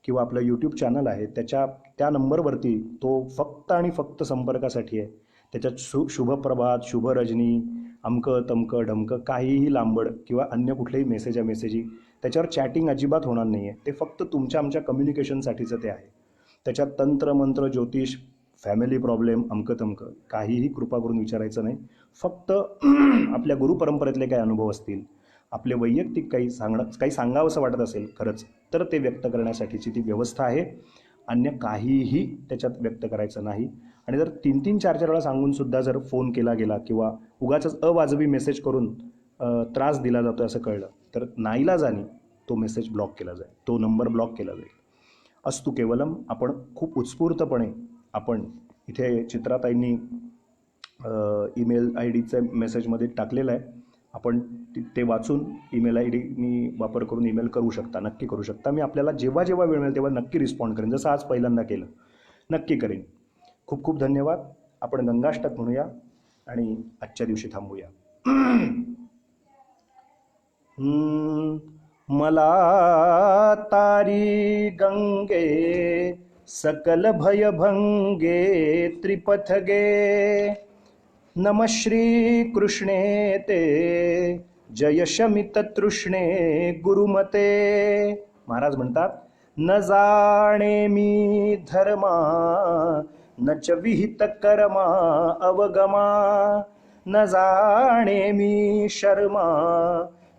किंवा आपलं यूट्यूब चॅनल आहे त्या नंबरवरती तो फक्त आणि फक्त संपर्कासाठी आहे. त्याच्यात शुभप्रभात, शुभ रजनी, अमकं तमकं ढमकं काहीही लांबड किंवा अन्य कुठलेही मेसेजी त्याच्यावर चॅटिंग अजिबात होणार नाही आहे. ते फक्त तुमच्या आमच्या कम्युनिकेशनसाठीचं ते आहे. त्याच्यात तंत्र मंत्र ज्योतिष फॅमिली प्रॉब्लेम अमकं तमकं काहीही कृपा करून विचारायचं नाही. फक्त आपल्या गुरुपरंपरेतले काही अनुभव असतील, आपले वैयक्तिक काही सांगावंसं वाटत असेल खरंच तर ते व्यक्त करण्यासाठीची ती व्यवस्था आहे. अन्य काहीही त्याच्यात व्यक्त करायचं नाही. आणि जर 3-3, 4-4 वेळा सांगूनसुद्धा जर फोन केला गेला किंवा उगाचच अवाजवी मेसेज करून त्रास दिला जातो असं कळलं तर नाईलाजाने तो मेसेज ब्लॉक केला जाईल, तो नंबर ब्लॉक केला जाईल. अस्तु केवलम. आपण खूप उत्स्फूर्तपणे आपण इथे चित्राताईंनी ईमेल IDचं मेसेजमध्ये टाकलेलं आहे. आपण ते वाचून ईमेल IDनी वापर करून ईमेल करू शकता, नक्की करू शकता. मी आपल्याला जेव्हा जेव्हा वेळ मिळेल तेव्हा नक्की रिस्पॉन्ड करेन, जसं आज पहिल्यांदा केलं नक्की करेन. खूप खूप धन्यवाद. आपण गंगाष्टक म्हणूया आणि आजच्या दिवशी थांबूया. मला तारी गंगे सकल भयभंगे त्रिपथगे, नम श्री कृष्णे ते जय शमित तृष्णे गुरुमते. महाराज म्हणतात, न जाणे मी धर्मा नच विहित कर्मा अवगमा, न जाणे मी शर्मा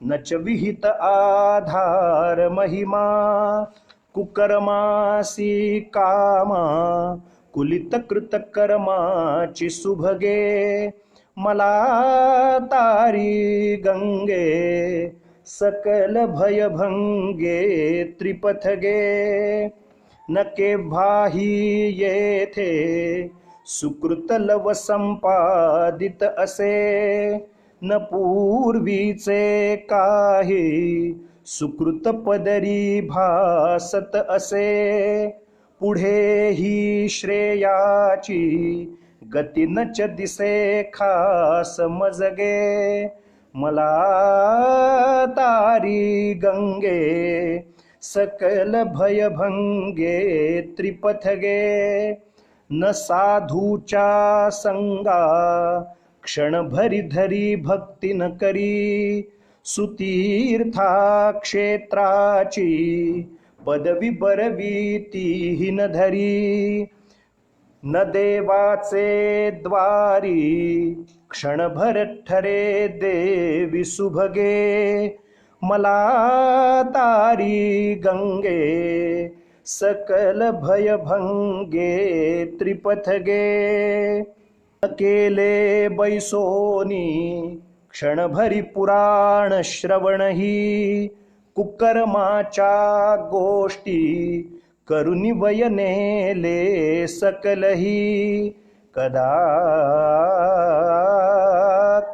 नच विहित आधार महिमा, कुकर्मासी कामा कुलित कृत कर्माची सुभगे. मला तारी गंगे सकल भयभंगे त्रिपथगे, न केव्हाही येथे सुकृत लव संपादित असे, न पूर्वीचे काही सुकृत पदरी भासत असे. पुढे ही श्रेयाची गती नच दिसे खास मजगे, मला तारी गंगे सकल भयभंगे त्रिपथगे. न साधूच्या संगा क्षणभरी धरी भक्ती न करी, सुतीर्था क्षेत्राची पदवी बरवी तीही न धरी. न देवाचे द्वारी क्षणभर ठरे देवी सुभगे, मला तारी गंगे सकल भयभंगे त्रिपथगे. केले बैसोनी क्षणभरी पुराण श्रवणही, कुकर्माच्या गोष्टी करुणी वयनेले सकलही कदा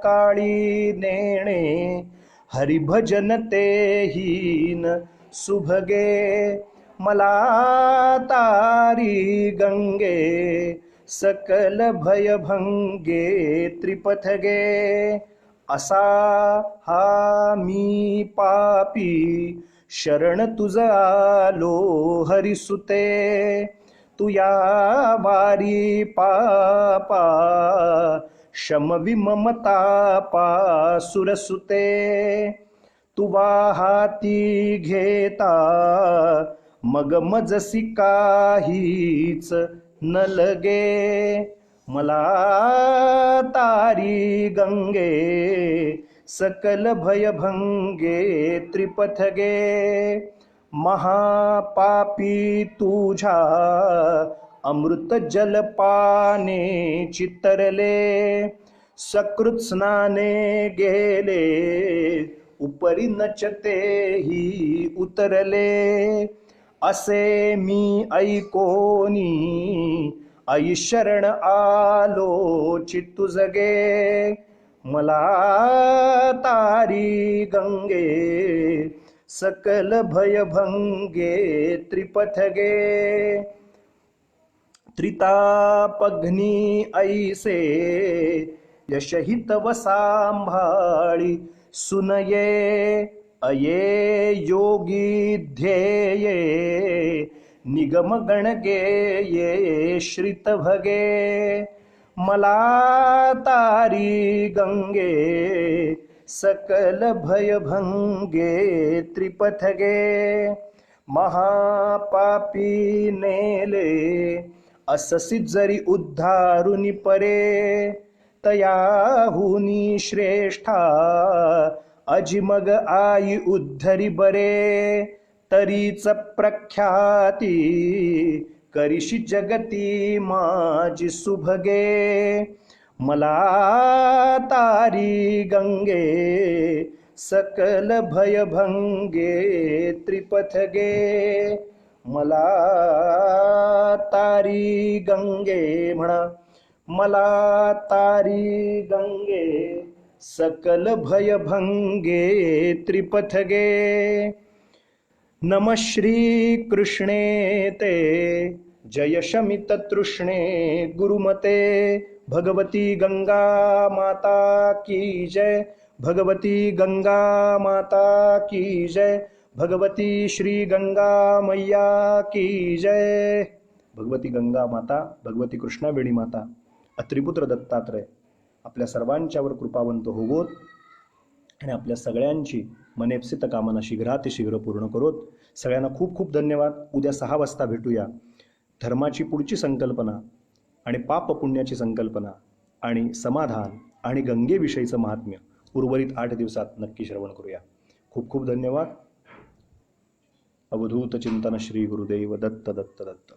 काळी नेणे हरिभजन तेहीन सुभगे मला तारी गंगे सकल भयभंगे त्रिपथगे असा हा मी पापी शरण तुझ आलो हरिसुते तुया वारी पापा शमवि ममतापा सुरसुते तुवा हाती घेता मग मजसी काहीच न लगे मला तारी गंगे सकल भयभंगे त्रिपथगे महापापी तुझ्या अमृत जलपाने चितरले सकृत स्नाने गेले उपरी नचतेही उतरले असे मी ऐकोनी आई शरण आलो चित्तू जगे मला तारी गंगे सकल भयभंगे त्रिपथगे त्रितापघ्नी ऐसे यशहि तव सांभाळी सुनये अये योगी ध्येये निगम गणगेये श्रित भगे मला तारी गंगे सकल भयभंगे त्रिपथगे महापापी नेले अससी जरी उद्धारुनी परे तयाहुनी श्रेष्ठा अजिमग आई उद्धरी बरे तरीच प्रख्याती करिशी जगती माझी सुभगे मला तारी गंगे सकल भयभंगे त्रिपथगे मला तारी गंगे म्हणा मला तारी गंगे सकल भयभंगे त्रिपथगे नमः श्री कृष्णे ते जय शमित तृष्णे गुरुमते भगवती गंगा माता की जय भगवती गंगा माता की जय भगवती श्री गंगा मैया की जय भगवती गंगा माता भगवती कृष्णावेणी माता अत्रिपुत्र दत्तात्रय आपल्या सर्वांच्यावर कृपावंत होवोत आणि आपल्या सगळ्यांची मनेपसित कामना शीघ्रातिशीघ्र पूर्ण करोत. सगळ्यांना खूप खूप धन्यवाद. उद्या 6 वाजता भेटूया. धर्माची पुढची संकल्पना आणि पाप पुण्याची संकल्पना आणि समाधान आणि गंगेविषयीचं महात्म्य उर्वरित 8 दिवसात नक्की श्रवण करूया. खूप खूप धन्यवाद. अवधूत चिंतन श्री गुरुदेव दत्त दत्त दत्त.